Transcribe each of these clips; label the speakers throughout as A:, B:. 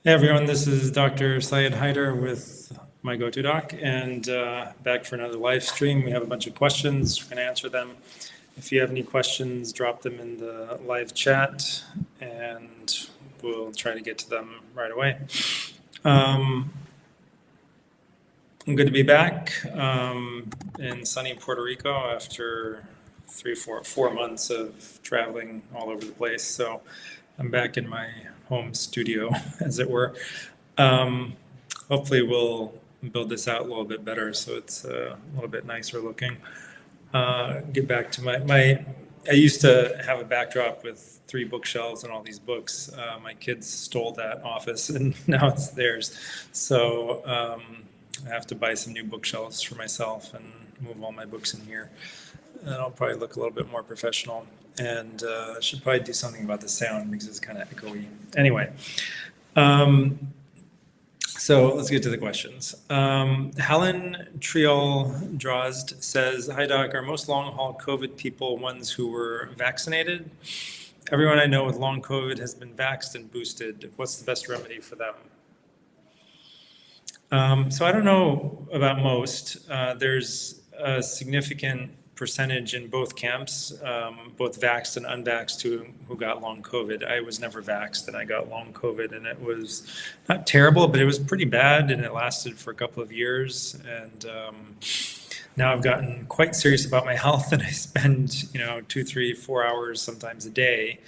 A: Hey everyone, this is Dr. Syed Haider with my go-to doc, and back for another live stream. We have a bunch of questions. We're going to answer them. If you have any questions, drop them in the live chat, and we'll try to get to them right away. I'm good to be back in sunny Puerto Rico after 4 months of traveling all over the place. So I'm back in my home studio, as it were. Hopefully we'll build this out a little bit better so it's a little bit nicer looking. Get back to I used to have a backdrop with 3 bookshelves and all these books. My kids stole that office and now it's theirs. So I have to buy some new bookshelves for myself and move all my books in here. And I'll probably look a little bit more professional. And I should probably do something about the sound because it's kind of echoey. Anyway, so let's get to the questions. Helen Triol-Drozd says, "Hi Doc, are most long-haul COVID people ones who were vaccinated? Everyone I know with long COVID has been vaxxed and boosted. What's the best remedy for them?" So I don't know about most. There's a significant percentage in both camps, both vaxxed and unvaxxed who got long COVID. I was never vaxxed and I got long COVID, and it was not terrible, but it was pretty bad, and it lasted for a couple of years. And now I've gotten quite serious about my health, and I spend 2, 3, 4 hours sometimes a day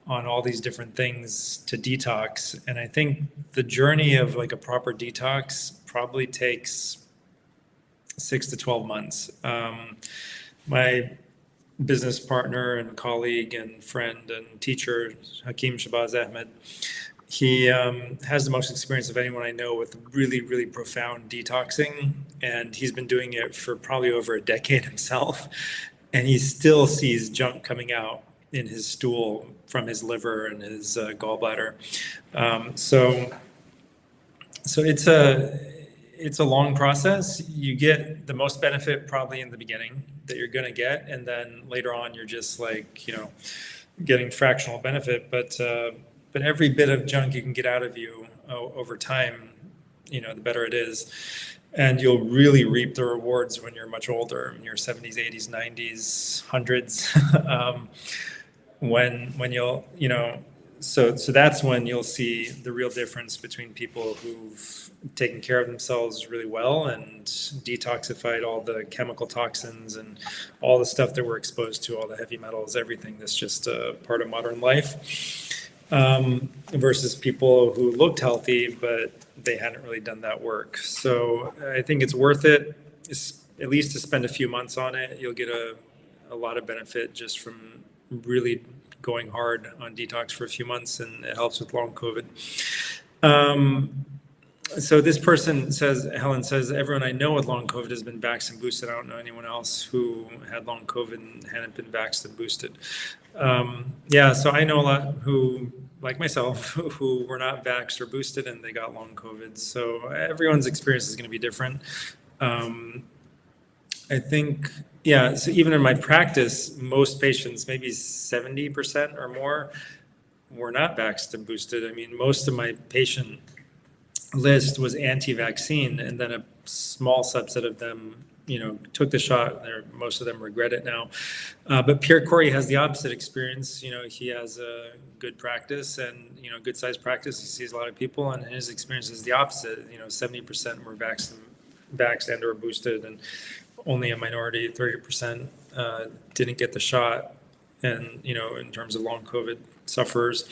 A: on all these different things to detox. And I think the journey of like a proper detox probably takes 6 to 12 months. My business partner and colleague and friend and teacher, Hakeem Shabazz Ahmed, he has the most experience of anyone I know with really, really profound detoxing. And he's been doing it for probably over a decade himself. And he still sees junk coming out in his stool from his liver and his gallbladder. So it's a long process. You get the most benefit probably in the beginning that you're going to get, and then later on you're just like getting fractional benefit. But every bit of junk you can get out of you over time, the better it is, and you'll really reap the rewards when you're much older, in your 70s, 80s, 90s, hundreds. When you'll So that's when you'll see the real difference between people who've taken care of themselves really well and detoxified all the chemical toxins and all the stuff that we're exposed to, all the heavy metals, everything that's just a part of modern life, versus people who looked healthy, but they hadn't really done that work. So I think it's worth it, at least to spend a few months on it. You'll get a lot of benefit just from really going hard on detox for a few months, and it helps with long COVID. So this person says, Helen says, everyone I know with long COVID has been vaxxed and boosted. I don't know anyone else who had long COVID and hadn't been vaxxed and boosted. So I know a lot who, like myself, who were not vaxxed or boosted and they got long COVID. So everyone's experience is going to be different. I think, so even in my practice, most patients, maybe 70% or more, were not vaxxed and boosted. I mean, most of my patient list was anti-vaccine, and then a small subset of them, took the shot. Most of them regret it now. But Pierre Corey has the opposite experience. He has a good practice and, good sized practice. He sees a lot of people, and his experience is the opposite. 70% were vaxxed and or boosted, and only a minority, 30%, didn't get the shot, and in terms of long COVID sufferers.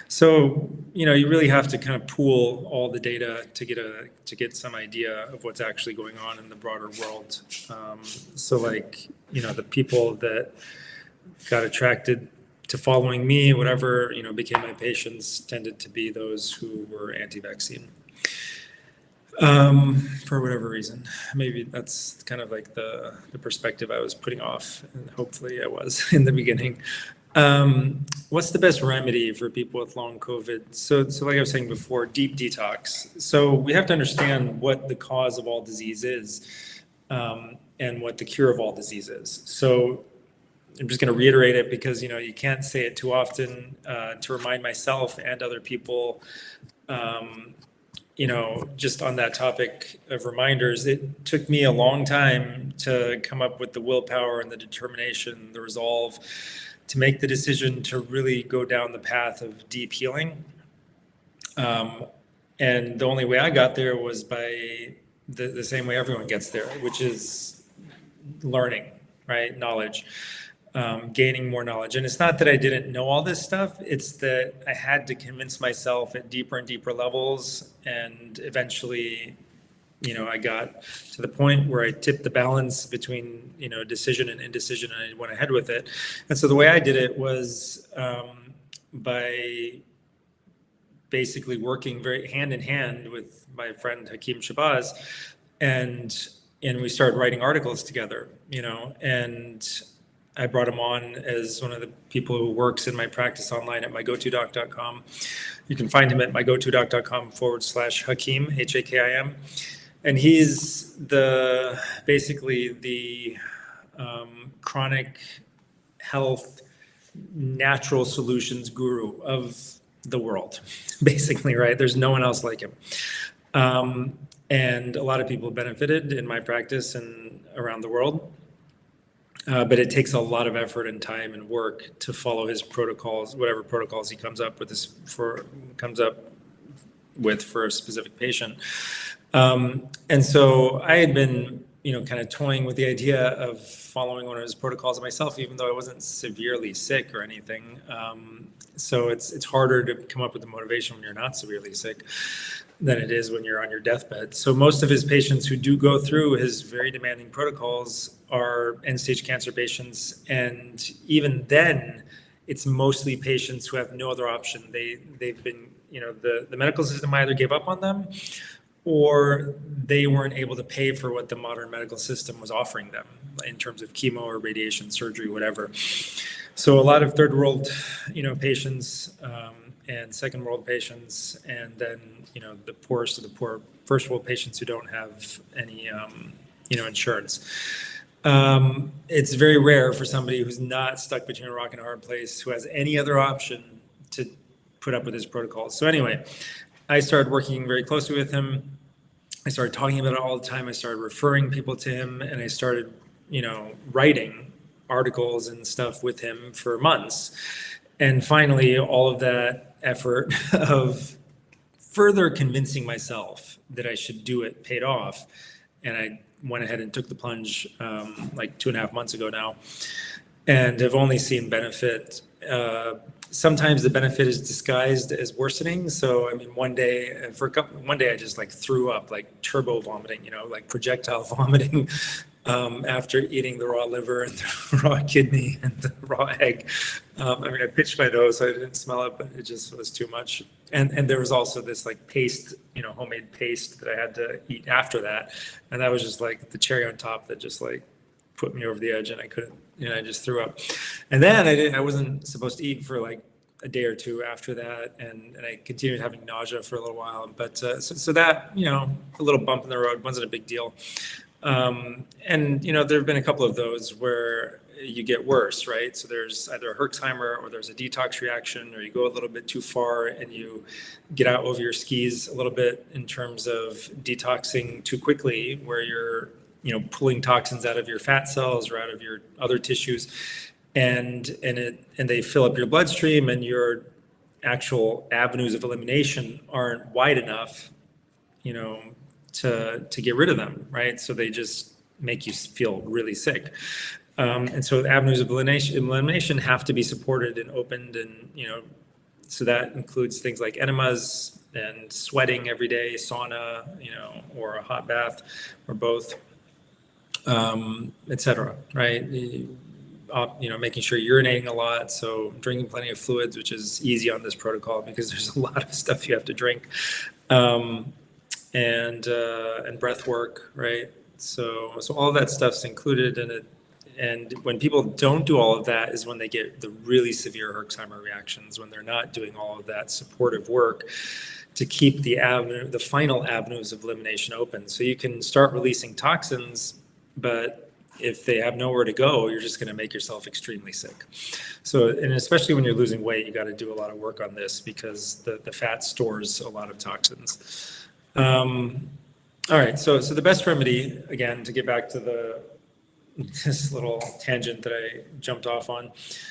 A: So you really have to kind of pool all the data to get some idea of what's actually going on in the broader world. So the people that got attracted to following me, whatever, became my patients, tended to be those who were anti-vaccine. For whatever reason. Maybe that's kind of like the perspective I was putting off, and hopefully I was in the beginning. What's the best remedy for people with long COVID? So like I was saying before, deep detox. So we have to understand what the cause of all disease is, and what the cure of all disease is. So I'm just going to reiterate it because you can't say it too often, to remind myself and other people just on that topic of reminders, it took me a long time to come up with the willpower and the determination, the resolve to make the decision to really go down the path of deep healing. And the only way I got there was by the same way everyone gets there, which is learning, right? Knowledge, gaining more knowledge. And it's not that I didn't know all this stuff, it's that I had to convince myself at deeper and deeper levels. And eventually, I got to the point where I tipped the balance between, decision and indecision, and I went ahead with it. And so the way I did it was by basically working very hand in hand with my friend Hakeem Shabazz, and we started writing articles together, and I brought him on as one of the people who works in my practice online at mygotodoc.com. You can find him at mygotodoc.com/Hakim, Hakim. And he's basically the chronic health natural solutions guru of the world, basically, right? There's no one else like him. And a lot of people benefited in my practice and around the world. But it takes a lot of effort and time and work to follow his protocols, whatever protocols he comes up with for a specific patient. And so I had been, kind of toying with the idea of following one of his protocols myself, even though I wasn't severely sick or anything. So it's harder to come up with the motivation when you're not severely sick than it is when you're on your deathbed. So most of his patients who do go through his very demanding protocols are end-stage cancer patients. And even then, it's mostly patients who have no other option. They've been, the medical system either gave up on them or they weren't able to pay for what the modern medical system was offering them in terms of chemo or radiation, surgery, whatever. So a lot of third world, patients and second world patients, and then, the poorest of the poor first world patients who don't have any, insurance. It's very rare for somebody who's not stuck between a rock and a hard place, who has any other option to put up with his protocols. So anyway, I started working very closely with him. I started talking about it all the time. I started referring people to him, and I started, writing articles and stuff with him for months. And finally, all of that effort of further convincing myself that I should do it paid off. And I went ahead and took the plunge like 2.5 months ago now, and have only seen benefit. Sometimes the benefit is disguised as worsening. So, I mean, one day I just like threw up, like turbo vomiting, like projectile vomiting after eating the raw liver and the raw kidney and the raw egg. I pitched my nose, so I didn't smell it, but it just was too much. And there was also this like paste, homemade paste that I had to eat after that. And that was just like the cherry on top that just like put me over the edge, and I couldn't, I just threw up. And then I wasn't supposed to eat for like a day or two after that. And I continued having nausea for a little while. But so that, a little bump in the road wasn't a big deal. And, there have been a couple of those where you get worse, right? So there's either a Herxheimer or there's a detox reaction, or you go a little bit too far and you get out over your skis a little bit in terms of detoxing too quickly, where you're, pulling toxins out of your fat cells or out of your other tissues, and they fill up your bloodstream, and your actual avenues of elimination aren't wide enough, to get rid of them, right? So they just make you feel really sick. And so avenues of elimination have to be supported and opened, and, so that includes things like enemas and sweating every day, sauna, or a hot bath, or both, et cetera, right? Making sure you're urinating a lot. So drinking plenty of fluids, which is easy on this protocol because there's a lot of stuff you have to drink. And breath work, right? So all of that stuff's included in it. And when people don't do all of that is when they get the really severe Herxheimer reactions, when they're not doing all of that supportive work to keep the final avenues of elimination open. So you can start releasing toxins, but If they have nowhere to go, you're just going to make yourself extremely sick. So, and especially when you're losing weight, you got to do a lot of work on this because the fat stores a lot of toxins. All right, so the best remedy, again, to get back to this little tangent that I jumped off on,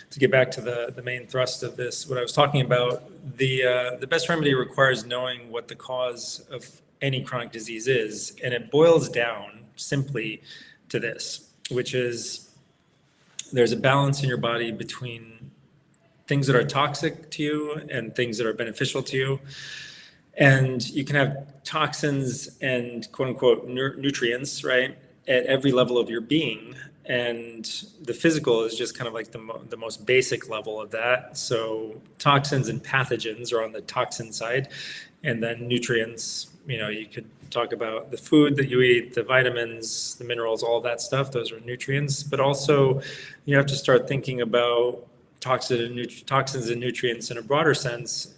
A: to get back to the main thrust of this, what I was talking about, the best remedy requires knowing what the cause of any chronic disease is, and it boils down simply to this, which is there's a balance in your body between things that are toxic to you and things that are beneficial to you. And you can have toxins and quote unquote nutrients, right, at every level of your being. And the physical is just kind of like the most basic level of that. So toxins and pathogens are on the toxin side. And then nutrients, you could talk about the food that you eat, the vitamins, the minerals, all that stuff. Those are nutrients. But also you have to start thinking about toxins and nutrients in a broader sense.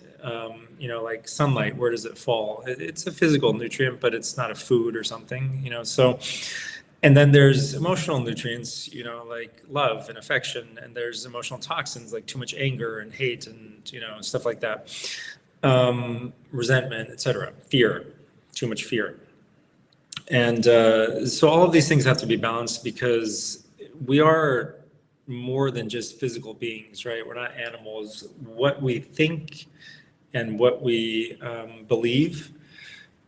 A: Like sunlight, where does it fall? It's a physical nutrient, but it's not a food or something, so, and then there's emotional nutrients, like love and affection, and there's emotional toxins like too much anger and hate and, stuff like that, resentment, etc., fear, too much fear. And so all of these things have to be balanced because we are more than just physical beings, right? We're not animals. What we think and what we believe,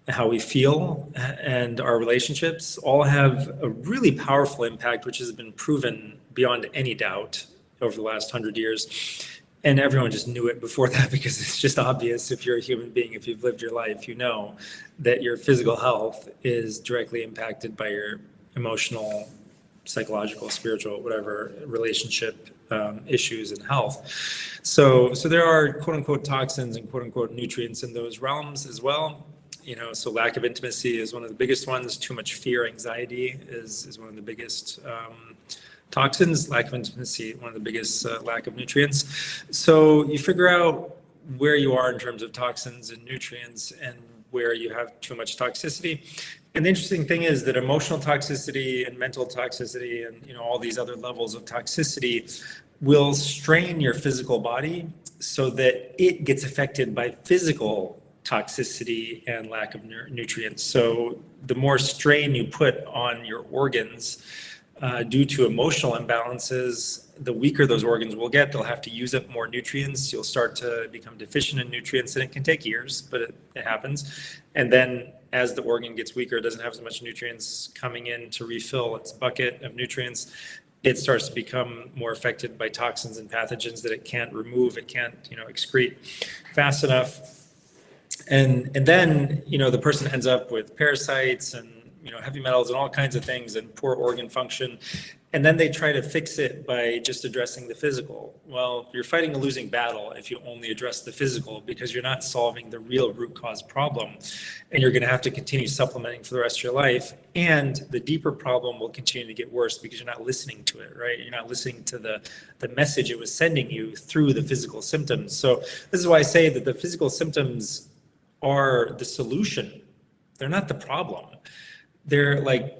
A: how we feel, and our relationships all have a really powerful impact, which has been proven beyond any doubt over the last 100 years. And everyone just knew it before that because it's just obvious. If you're a human being, if you've lived your life, you know that your physical health is directly impacted by your emotional, psychological, spiritual, whatever relationship issues and health. So there are quote unquote toxins and quote unquote nutrients in those realms as well. So lack of intimacy is one of the biggest ones. Too much fear, anxiety is one of the biggest toxins. Lack of intimacy, one of the biggest lack of nutrients. So you figure out where you are in terms of toxins and nutrients and where you have too much toxicity. And the interesting thing is that emotional toxicity and mental toxicity and all these other levels of toxicity will strain your physical body so that it gets affected by physical toxicity and lack of nutrients. So the more strain you put on your organs due to emotional imbalances, the weaker those organs will get. They'll have to use up more nutrients. You'll start to become deficient in nutrients, and it can take years, but it happens. And then as the organ gets weaker, it doesn't have as much nutrients coming in to refill its bucket of nutrients. It starts to become more affected by toxins and pathogens that it can't remove, it can't, excrete fast enough. And then, the person ends up with parasites and, heavy metals and all kinds of things and poor organ function. And then they try to fix it by just addressing the physical. Well, you're fighting a losing battle if you only address the physical because you're not solving the real root cause problem. And you're going to have to continue supplementing for the rest of your life. And the deeper problem will continue to get worse because you're not listening to it, right? You're not listening to the message it was sending you through the physical symptoms. So this is why I say that the physical symptoms are the solution. They're not the problem. They're like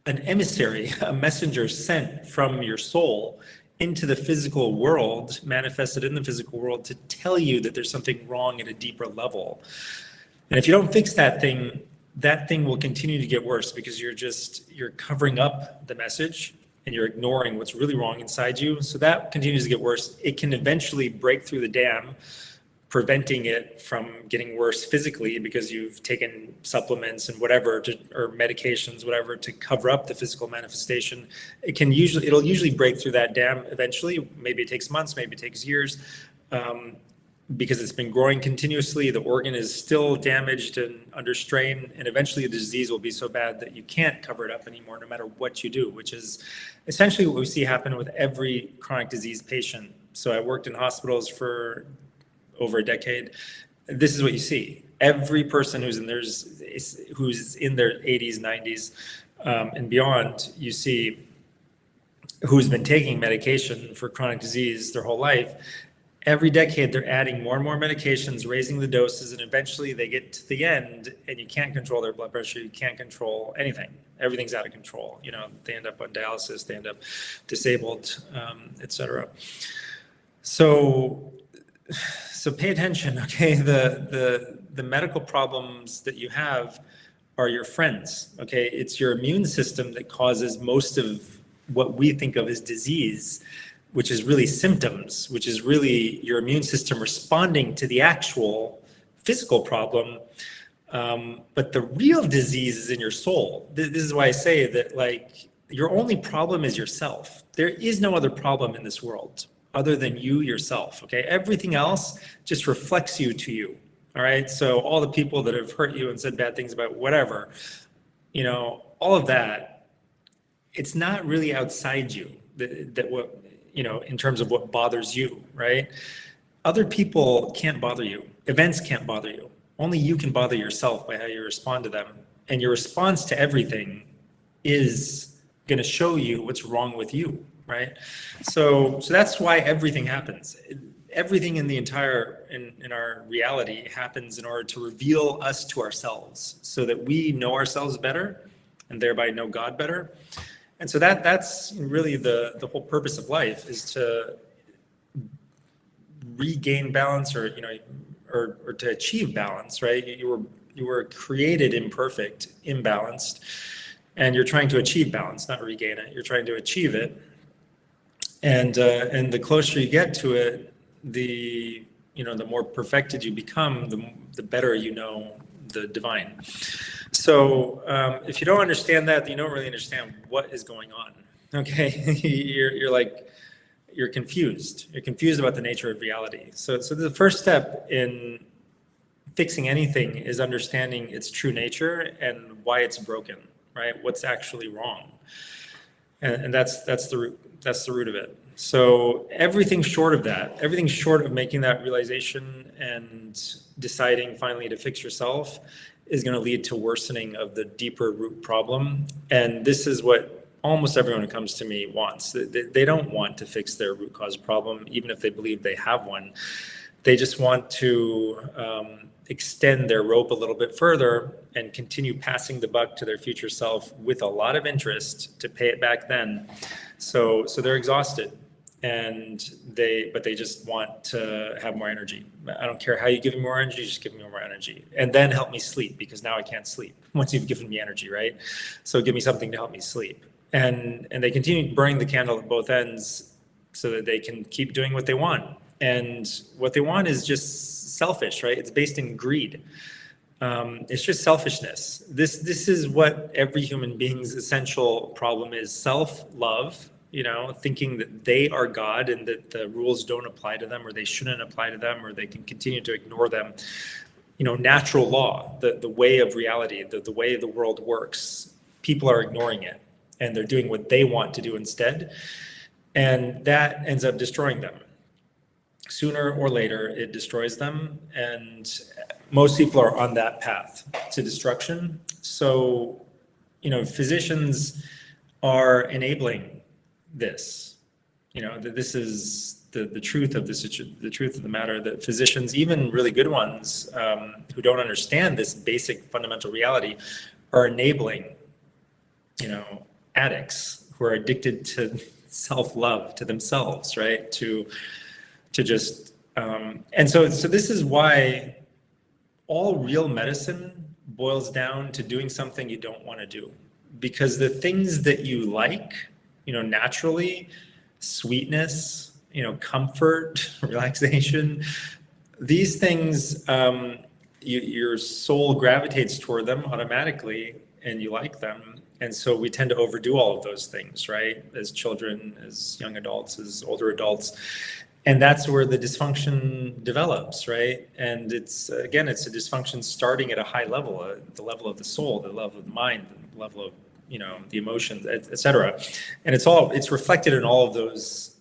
A: an emissary, a messenger sent from your soul into the physical world, manifested in the physical world to tell you that there's something wrong at a deeper level. And if you don't fix that thing will continue to get worse because you're covering up the message and you're ignoring what's really wrong inside you. So that continues to get worse. It can eventually break through the dam, preventing it from getting worse physically because you've taken supplements and whatever or medications, whatever, to cover up the physical manifestation. It'll usually break through that dam eventually. Maybe it takes months, maybe it takes years, because it's been growing continuously. The organ is still damaged and under strain, and eventually the disease will be so bad that you can't cover it up anymore, no matter what you do, which is essentially what we see happen with every chronic disease patient. So I worked in hospitals for over a decade. This is what you see. Every person who's in their 80s, 90s, and beyond, you see who's been taking medication for chronic disease their whole life. every decade they're adding more and more medications, raising the doses, and eventually they get to the end and you can't control their blood pressure, you can't control anything. Everything's out of control. They end up on dialysis, they end up disabled, etc. So pay attention, okay? The medical problems that you have are your friends, okay? It's your immune system that causes most of what we think of as disease, which is really symptoms, which is really your immune system responding to the actual physical problem. But the real disease is in your soul. This is why I say that, like, your only problem is yourself. There is no other problem in this world other than you yourself, okay? Everything else just reflects you to you, all right? So all the people that have hurt you and said bad things about whatever, all of that, it's not really outside you, that what, in terms of what bothers you, right? Other people can't bother you. Events can't bother you. Only you can bother yourself by how you respond to them. And your response to everything is going to show you what's wrong with you, right? So that's why everything happens. Everything in the entire, in our reality happens in order to reveal us to ourselves so that we know ourselves better and thereby know God better. And so that's really the whole purpose of life, is to regain balance, or to achieve balance, right? You were created imperfect, imbalanced, and you're trying to achieve balance, not regain it. You're trying to achieve it, and the closer you get to it, the more perfected you become, the better you know the divine. So if you don't understand that, you don't really understand what is going on. Okay, you're confused. You're confused about the nature of reality. So the first step in fixing anything is understanding its true nature and why it's broken, right? What's actually wrong, and that's the root. That's the root of it. So everything short of that, everything short of making that realization and deciding finally to fix yourself, is going to lead to worsening of the deeper root problem. And this is what almost everyone who comes to me wants. They don't want to fix their root cause problem, even if they believe they have one. They just want to extend their rope a little bit further and continue passing the buck to their future self with a lot of interest to pay it back then. So they're exhausted, but they just want to have more energy. I don't care how you give me more energy, just give me more energy. And then help me sleep, because now I can't sleep once you've given me energy, right? So give me something to help me sleep. And they continue burning the candle at both ends so that they can keep doing what they want. And what they want is just selfish, right? It's based in greed. It's just selfishness. This is what every human being's essential problem is: self-love, thinking that they are God and that the rules don't apply to them, or they shouldn't apply to them, or they can continue to ignore them. Natural law, the way of reality, the way the world works, people are ignoring it, and they're doing what they want to do instead. And that ends up destroying them. Sooner or later, it destroys them. And most people are on that path to destruction. So, physicians are enabling this. That this is the truth of the truth of the matter, that physicians, even really good ones, who don't understand this basic fundamental reality, are enabling, addicts who are addicted to self-love, to themselves, right? To just, and so this is why all real medicine boils down to doing something you don't want to do. Because the things that you like, naturally, sweetness, comfort, relaxation, these things, your soul gravitates toward them automatically, and you like them. And so we tend to overdo all of those things, right? As children, as young adults, as older adults. And that's where the dysfunction develops, right? And it's a dysfunction starting at a high level, the level of the soul, the level of the mind, the level of, the emotions, et cetera. And it's reflected in all of those,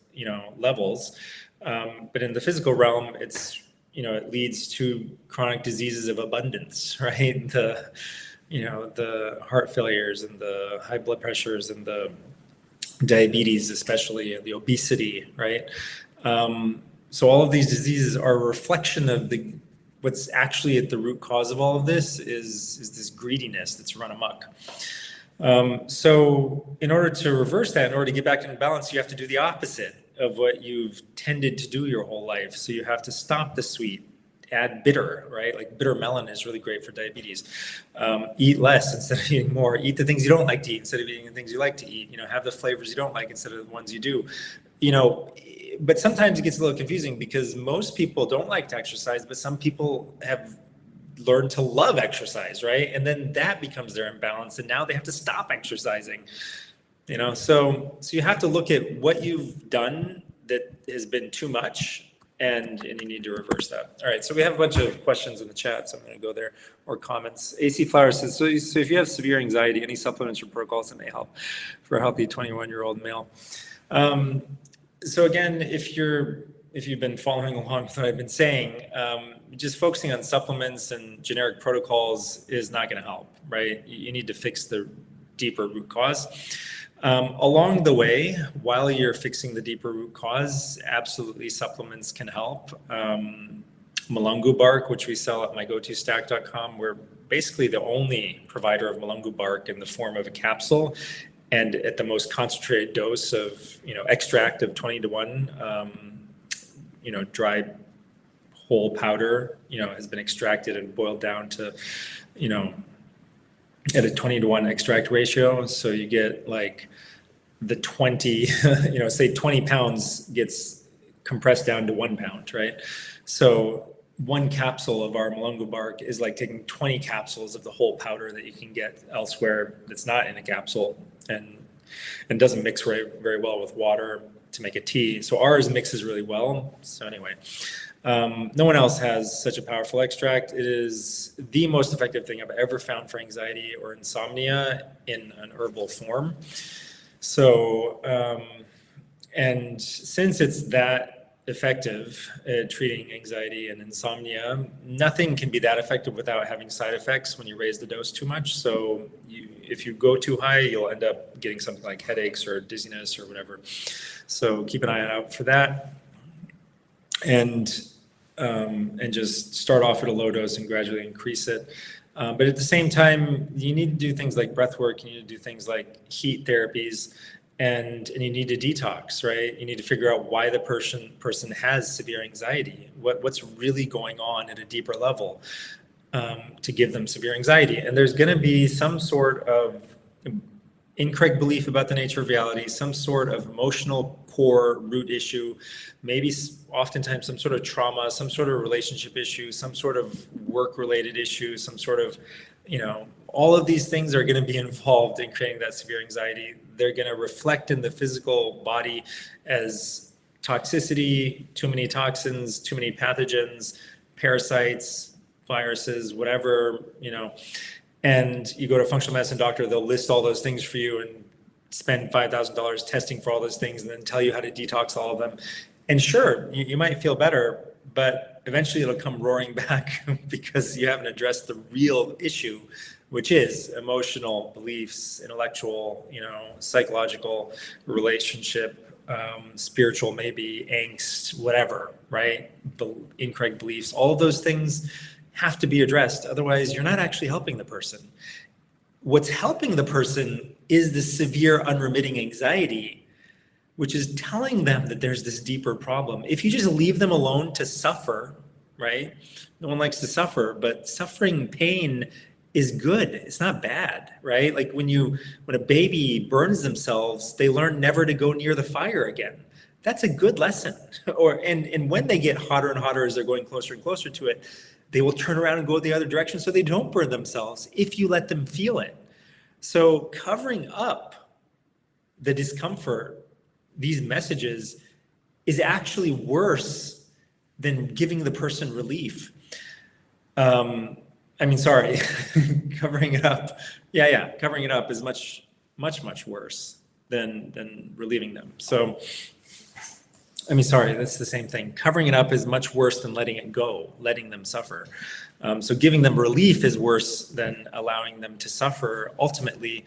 A: levels. But in the physical realm, it leads to chronic diseases of abundance, right? The heart failures and the high blood pressures and the diabetes, especially, and the obesity, right? So all of these diseases are a reflection of what's actually at the root cause of all of this is this greediness that's run amok. So in order to reverse that, in order to get back into balance, you have to do the opposite of what you've tended to do your whole life. So you have to stop the sweet, add bitter, right? Like bitter melon is really great for diabetes. Eat less instead of eating more. Eat the things you don't like to eat instead of eating the things you like to eat. Have the flavors you don't like instead of the ones you do. But sometimes it gets a little confusing because most people don't like to exercise, but some people have learned to love exercise, right? And then that becomes their imbalance, and now they have to stop exercising. So you have to look at what you've done that has been too much, and you need to reverse that. All right, so we have a bunch of questions in the chat, so I'm going to go there, or comments. AC Flower says, so if you have severe anxiety, any supplements or protocols that may help for a healthy 21-year-old male? So again, if you've been following along with what I've been saying, just focusing on supplements and generic protocols is not going to help, right? You need to fix the deeper root cause. Along the way, while you're fixing the deeper root cause, absolutely supplements can help. Mulungu bark, which we sell at mygotostack.com, we're basically the only provider of Mulungu bark in the form of a capsule and at the most concentrated dose of, extract of 20-to-1, dry whole powder, has been extracted and boiled down to, at a 20-to-1 extract ratio. So you get like the 20, say 20 pounds gets compressed down to 1 pound, right? So one capsule of our Mulungu bark is like taking 20 capsules of the whole powder that you can get elsewhere that's not in a capsule and doesn't mix very well with water to make a tea. So ours mixes really well. So anyway, no one else has such a powerful extract. It is the most effective thing I've ever found for anxiety or insomnia in an herbal form. So, and since it's that effective at treating anxiety and insomnia, nothing can be that effective without having side effects when you raise the dose too much. So if you go too high, you'll end up getting something like headaches or dizziness or whatever. So keep an eye out for that. And just start off at a low dose and gradually increase it. But at the same time, you need to do things like breath work. You need to do things like heat therapies, and you need to detox, right? You need to figure out why the person has severe anxiety. What's really going on at a deeper level to give them severe anxiety. And there's going to be some sort of incorrect belief about the nature of reality, some sort of emotional core root issue, maybe oftentimes some sort of trauma, some sort of relationship issue, some sort of work-related issue, some sort of, all of these things are going to be involved in creating that severe anxiety. They're going to reflect in the physical body as toxicity, too many toxins, too many pathogens, parasites, viruses, whatever, and you go to a functional medicine doctor, they'll list all those things for you and spend $5,000 testing for all those things and then tell you how to detox all of them. And sure, you might feel better, but eventually it'll come roaring back because you haven't addressed the real issue, which is emotional beliefs, intellectual, psychological, relationship, spiritual, maybe angst, whatever, right? The incorrect beliefs, all of those things have to be addressed. Otherwise, you're not actually helping the person. What's helping the person is the severe unremitting anxiety, which is telling them that there's this deeper problem. If you just leave them alone to suffer, right? No one likes to suffer, but suffering pain is good. It's not bad, right? Like when a baby burns themselves, they learn never to go near the fire again. That's a good lesson. And when they get hotter and hotter as they're going closer and closer to it, they will turn around and go the other direction so they don't burn themselves if you let them feel it. So covering up the discomfort, these messages, is actually worse than giving the person relief. Covering it up. Covering it up is much, much, much worse than relieving them. So, that's the same thing. Covering it up is much worse than letting it go, letting them suffer. So giving them relief is worse than allowing them to suffer ultimately.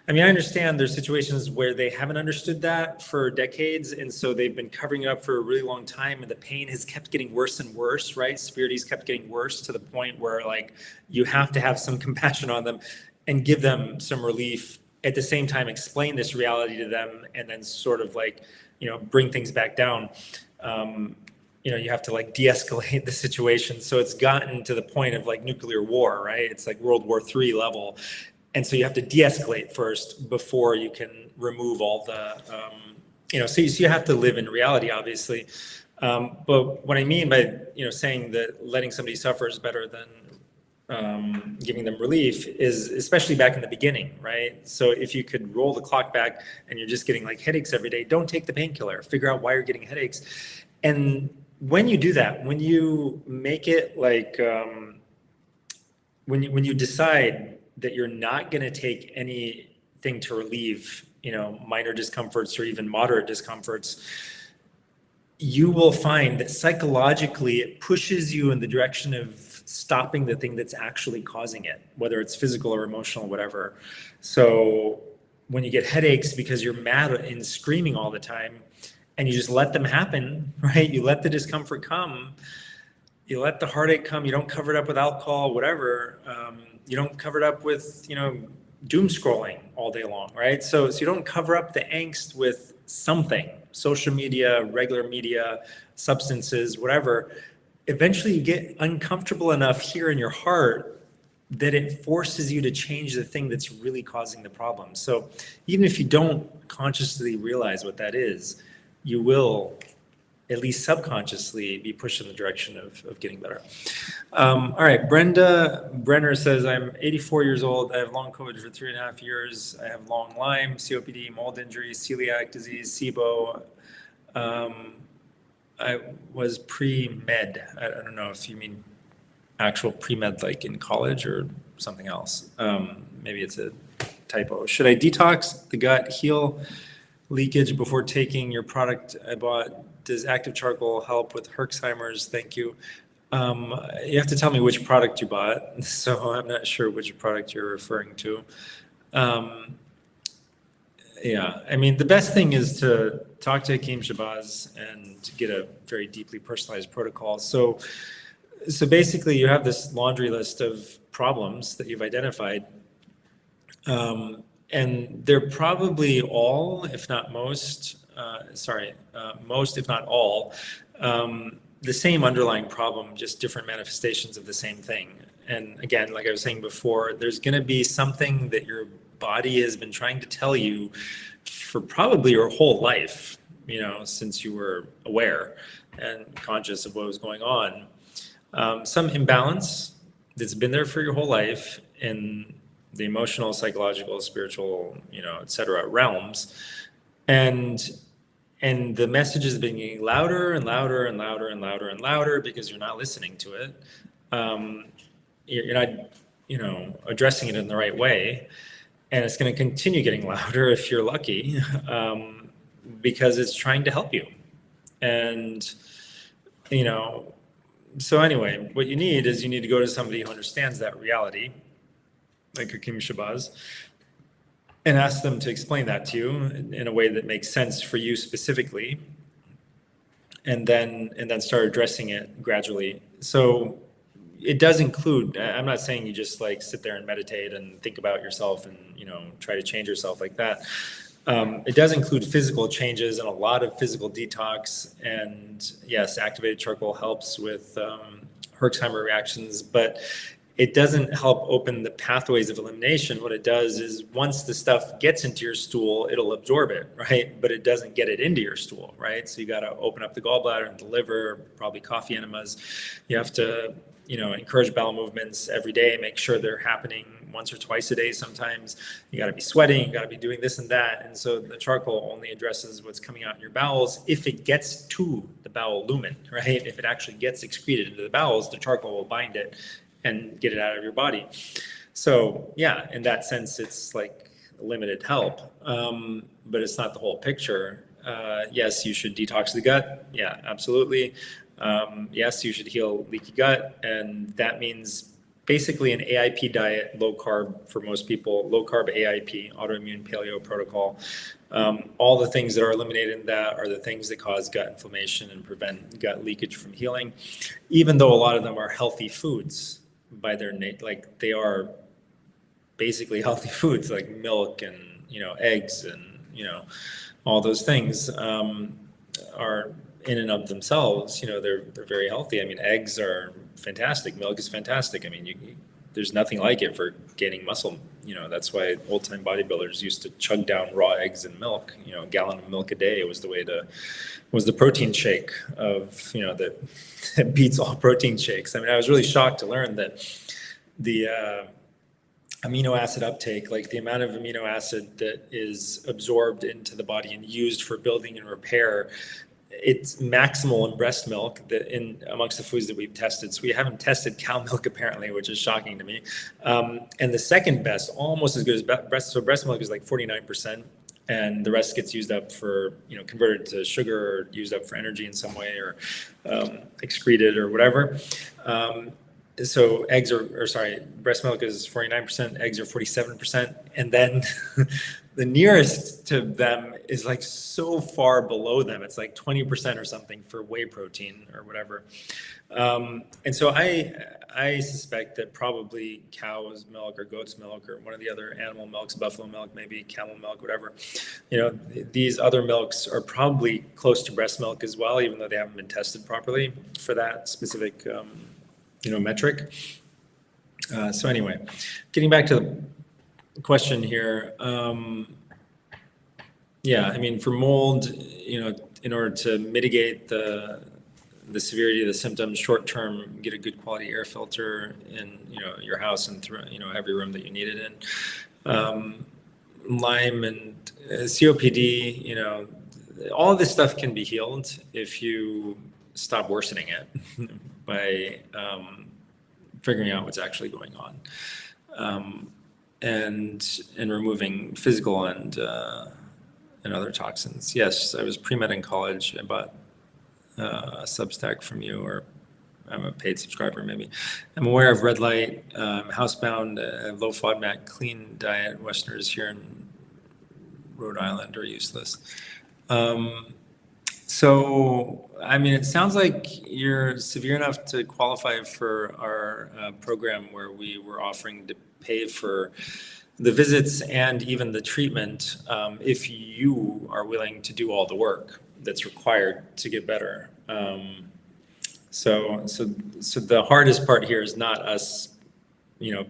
A: I mean, I understand there's situations where they haven't understood that for decades, and so they've been covering it up for a really long time, and the pain has kept getting worse and worse, right? Severity's kept getting worse to the point where like you have to have some compassion on them and give them some relief. At the same time, explain this reality to them, and then sort of like, bring things back down. You have to like de-escalate the situation. So it's gotten to the point of like nuclear war, right? It's like World War III level. And so you have to de-escalate first before you can remove all the, so you have to live in reality, obviously. But what I mean by, saying that letting somebody suffer is better than giving them relief is especially back in the beginning, right? So if you could roll the clock back and you're just getting like headaches every day, don't take the painkiller, figure out why you're getting headaches. And when you do that, when you make it like, when you decide that you're not going to take anything to relieve, minor discomforts or even moderate discomforts, you will find that psychologically it pushes you in the direction of stopping the thing that's actually causing it, whether it's physical or emotional, whatever. So when you get headaches because you're mad and screaming all the time and you just let them happen, right? You let the discomfort come, you let the heartache come, you don't cover it up with alcohol, whatever. You don't cover it up with, doom scrolling all day long, right? So you don't cover up the angst with something, social media, regular media, substances, whatever. Eventually you get uncomfortable enough here in your heart that it forces you to change the thing that's really causing the problem. So even if you don't consciously realize what that is, you will at least subconsciously be pushed in the direction of getting better. All right, Brenda Brenner says, I'm 84 years old. I have long COVID for 3.5 years. I have long Lyme, COPD, mold injury, celiac disease, SIBO. I was pre-med. I don't know if you mean actual pre-med like in college or something else. Maybe it's a typo. Should I detox the gut, heal leakage before taking your product I bought? Does active charcoal help with Herxheimer's? Thank you. You have to tell me which product you bought, so I'm not sure which product you're referring to. Yeah, I mean, the best thing is to talk to Hakeem Shabazz and get a very deeply personalized protocol. So basically, you have this laundry list of problems that you've identified. And they're probably all, if not most, most, if not all, the same underlying problem, just different manifestations of the same thing. And again, like I was saying before, there's going to be something that your body has been trying to tell you for probably your whole life, since you were aware and conscious of what was going on. Some imbalance that's been there for your whole life in the emotional, psychological, spiritual, et cetera, realms. And the message has been getting louder and louder and louder and louder and louder because you're not listening to it. You're not, addressing it in the right way. And it's going to continue getting louder if you're lucky, because it's trying to help you. And, so anyway, what you need is to go to somebody who understands that reality, like Hakeem Shabazz, and ask them to explain that to you in a way that makes sense for you specifically, and then start addressing it gradually. So it does include, I'm not saying you just like sit there and meditate and think about yourself and, try to change yourself like that. It does include physical changes and a lot of physical detox. And yes, activated charcoal helps with Herxheimer reactions, but it doesn't help open the pathways of elimination. What it does is once the stuff gets into your stool, it'll absorb it, right? But it doesn't get it into your stool, right? So you got to open up the gallbladder and the liver, probably coffee enemas. You have to, encourage bowel movements every day, make sure they're happening once or twice a day sometimes. You got to be sweating, you got to be doing this and that. And so the charcoal only addresses what's coming out in your bowels if it gets to the bowel lumen, right? If it actually gets excreted into the bowels, the charcoal will bind it and get it out of your body. So yeah, in that sense, it's like limited help, but it's not the whole picture. Yes, you should detox the gut. Yeah, absolutely. Yes, you should heal leaky gut. And that means basically an AIP diet, low carb for most people, low carb AIP, autoimmune paleo protocol. All the things that are eliminated in that are the things that cause gut inflammation and prevent gut leakage from healing, even though a lot of them are healthy foods by their like they are basically healthy foods like milk and, eggs and, all those things are in and of themselves, they're very healthy. I mean, eggs are fantastic. Milk is fantastic. I mean, there's nothing like it for gaining muscle. That's why old time bodybuilders used to chug down raw eggs and milk. A gallon of milk a day was the protein shake of, that beats all protein shakes. I mean, I was really shocked to learn that the amino acid uptake, like the amount of amino acid that is absorbed into the body and used for building and repair, it's maximal in breast milk amongst the foods that we've tested. So we haven't tested cow milk apparently, which is shocking to me. And the second best, almost as good as breast. So breast milk is like 49%, and the rest gets used up for, converted to sugar or used up for energy in some way, or excreted or whatever. So breast milk is 49%, eggs are 47%. And then the nearest to them is like so far below them. It's like 20% or something for whey protein or whatever. And so I suspect that probably cow's milk or goat's milk or one of the other animal milks, buffalo milk, maybe camel milk, whatever, these other milks are probably close to breast milk as well, even though they haven't been tested properly for that specific metric. So anyway, getting back to the question here. Yeah, I mean, for mold, in order to mitigate the severity of the symptoms short term, get a good quality air filter in, your house and through, every room that you need it in. Lyme and COPD, all of this stuff can be healed if you stop worsening it by figuring out what's actually going on, and removing physical and other toxins. Yes, I was pre-med in college. I bought a Substack from you, or I'm a paid subscriber maybe. I'm aware of red light, housebound, low FODMAP, clean diet. Westerners here in Rhode Island are useless. So, I mean, it sounds like you're severe enough to qualify for our program, where we were offering to pay for the visits and even the treatment, if you are willing to do all the work that's required to get better. So the hardest part here is not us,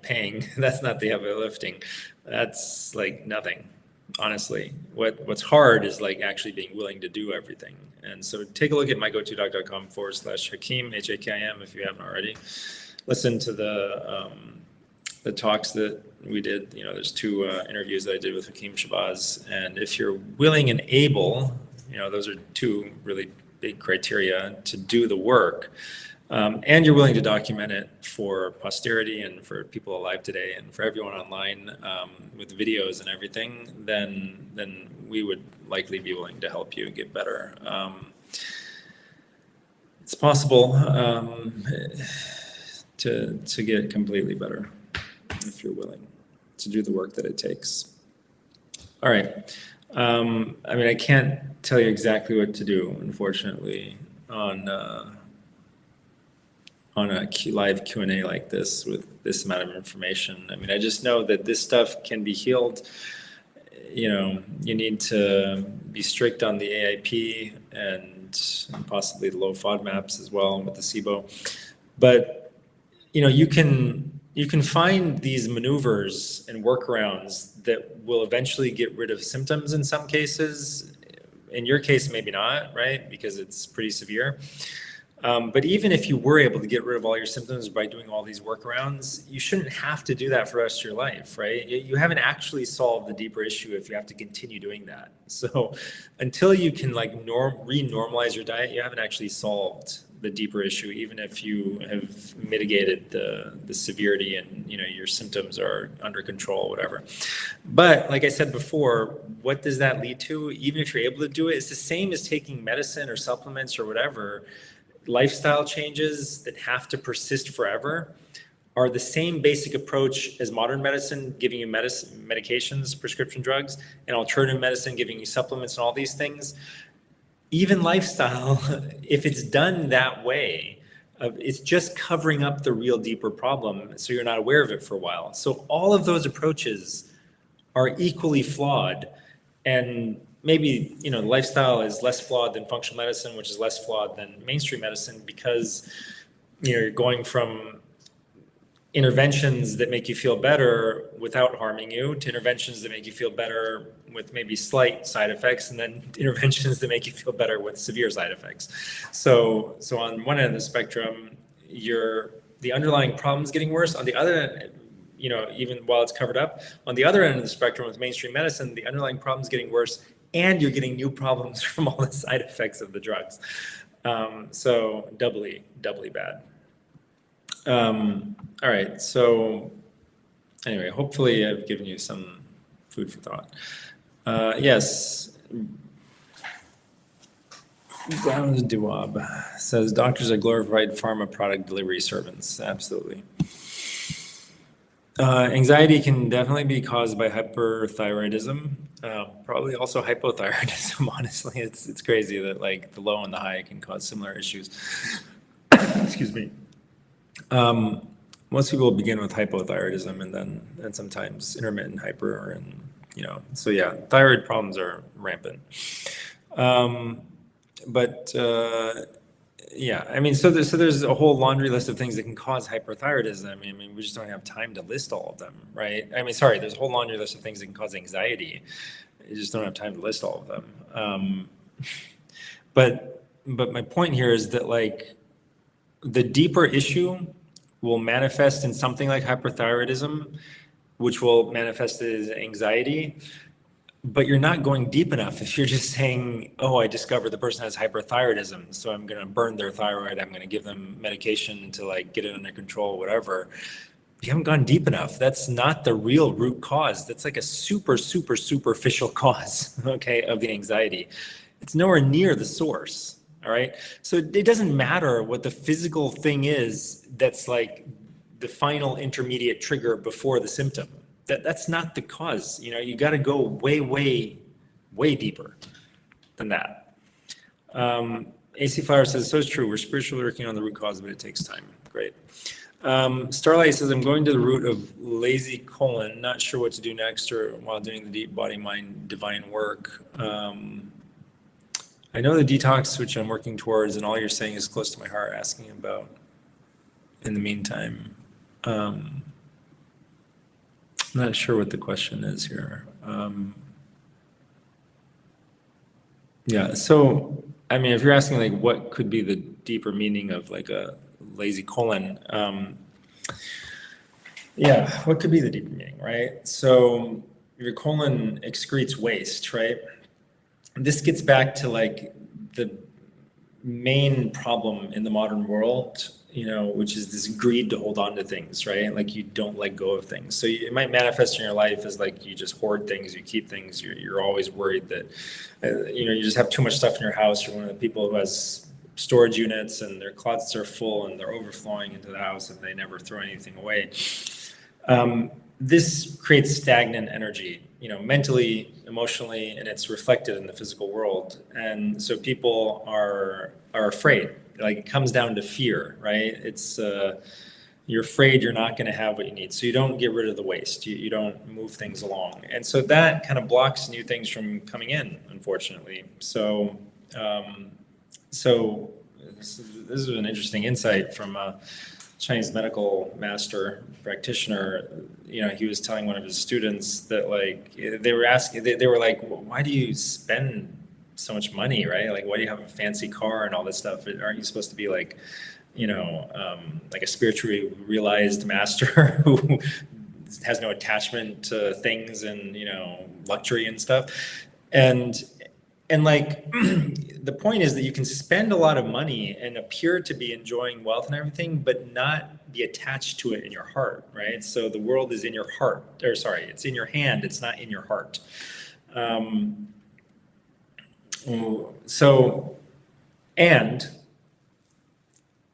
A: paying. That's not the heavy lifting. That's like nothing. Honestly, what's hard is like actually being willing to do everything. And so take a look at mygotodoc.com/Hakim, Hakim, if you haven't already. Listen to the talks that we did. There's 2 interviews that I did with Hakim Shabazz. And if you're willing and able, those are 2 really big criteria to do the work. And you're willing to document it for posterity and for people alive today and for everyone online, with videos and everything, then we would likely be willing to help you get better. It's possible to get completely better if you're willing to do the work that it takes. All right. I mean, I can't tell you exactly what to do, unfortunately, on a live Q&A like this with this amount of information. I mean, I just know that this stuff can be healed. You need to be strict on the AIP and possibly the low FODMAPs as well with the SIBO. But, you can find these maneuvers and workarounds that will eventually get rid of symptoms in some cases. In your case, maybe not, right? Because it's pretty severe. But even if you were able to get rid of all your symptoms by doing all these workarounds, you shouldn't have to do that for the rest of your life, right? You haven't actually solved the deeper issue if you have to continue doing that. So until you can re-normalize your diet, you haven't actually solved the deeper issue, even if you have mitigated the severity and your symptoms are under control, whatever. But like I said before, what does that lead to? Even if you're able to do it, it's the same as taking medicine or supplements or whatever. Lifestyle changes that have to persist forever are the same basic approach as modern medicine, giving you medications, prescription drugs, and alternative medicine, giving you supplements and all these things. Even lifestyle, if it's done that way, it's just covering up the real deeper problem, so you're not aware of it for a while. So all of those approaches are equally flawed, and maybe lifestyle is less flawed than functional medicine, which is less flawed than mainstream medicine, because you're going from interventions that make you feel better without harming you to interventions that make you feel better with maybe slight side effects, and then interventions that make you feel better with severe side effects. So on one end of the spectrum, the underlying problem's getting worse. On the other, even while it's covered up, on the other end of the spectrum with mainstream medicine, the underlying problem's getting worse, and you're getting new problems from all the side effects of the drugs. So doubly bad. All right, so anyway, hopefully I've given you some food for thought. Yes, Brown's Duab says doctors are glorified pharma product delivery servants. Absolutely. Anxiety can definitely be caused by hyperthyroidism, probably also hypothyroidism. Honestly, it's crazy that like the low and the high can cause similar issues. Excuse me. Most people begin with hypothyroidism and sometimes intermittent hyper, and so yeah, thyroid problems are rampant. Yeah, I mean, so there's a whole laundry list of things that can cause hyperthyroidism. I mean, we just don't have time to list all of them, right? I mean, sorry, there's a whole laundry list of things that can cause anxiety. You just don't have time to list all of them. But my point here is that like the deeper issue will manifest in something like hyperthyroidism, which will manifest as anxiety. But you're not going deep enough if you're just saying, oh, I discovered the person has hyperthyroidism, so I'm going to burn their thyroid. I'm going to give them medication to like get it under control, whatever. You haven't gone deep enough. That's not the real root cause. That's like a super superficial cause, okay, of the anxiety. It's nowhere near the source. All right. So it doesn't matter what the physical thing is that's like the final intermediate trigger before the symptom. That's not the cause. You got to go way deeper than that. AC Flower says, so it's true. We're spiritually working on the root cause, but it takes time. Great. Starlight says, I'm going to the root of lazy colon. Not sure what to do next or while doing the deep body, mind, divine work. I know the detox, which I'm working towards, and all you're saying is close to my heart, asking about in the meantime. I'm not sure what the question is here. Yeah, so, I mean, if you're asking like what could be the deeper meaning of like a lazy colon, yeah, what could be the deeper meaning, right? So your colon excretes waste, right? This gets back to like the main problem in the modern world, which is this greed to hold on to things, right? Like you don't let go of things. So it might manifest in your life as like you just hoard things, you keep things, you're always worried that, you just have too much stuff in your house. You're one of the people who has storage units and their closets are full and they're overflowing into the house and they never throw anything away. This creates stagnant energy, mentally, emotionally, and it's reflected in the physical world. And so people are afraid. Like it comes down to fear, right? It's you're afraid you're not going to have what you need, so you don't get rid of the waste. You don't move things along, and so that kind of blocks new things from coming in, unfortunately. So this is an interesting insight from a Chinese medical master practitioner. He was telling one of his students that like they were asking, they were like, why do you spend so much money, right? Like, why do you have a fancy car and all this stuff? Aren't you supposed to be like, like a spiritually realized master who has no attachment to things and, luxury and stuff? And like, the point is that you can spend a lot of money and appear to be enjoying wealth and everything, but not be attached to it in your heart, right? So the world is in your heart, it's in your hand, it's not in your heart.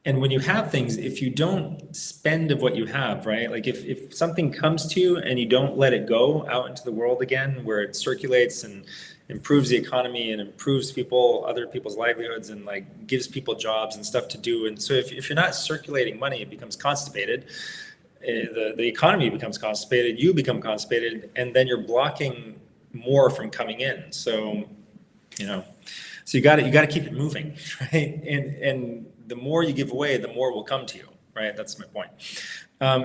A: And when you have things, if you don't spend of what you have, right? Like if something comes to you and you don't let it go out into the world again, where it circulates and improves the economy and improves other people's livelihoods, and like gives people jobs and stuff to do. And so if you're not circulating money, it becomes constipated. The economy becomes constipated, you become constipated, and then you're blocking more from coming in. So, so you got to keep it moving, right? And the more you give away, the more will come to you, right? That's my point.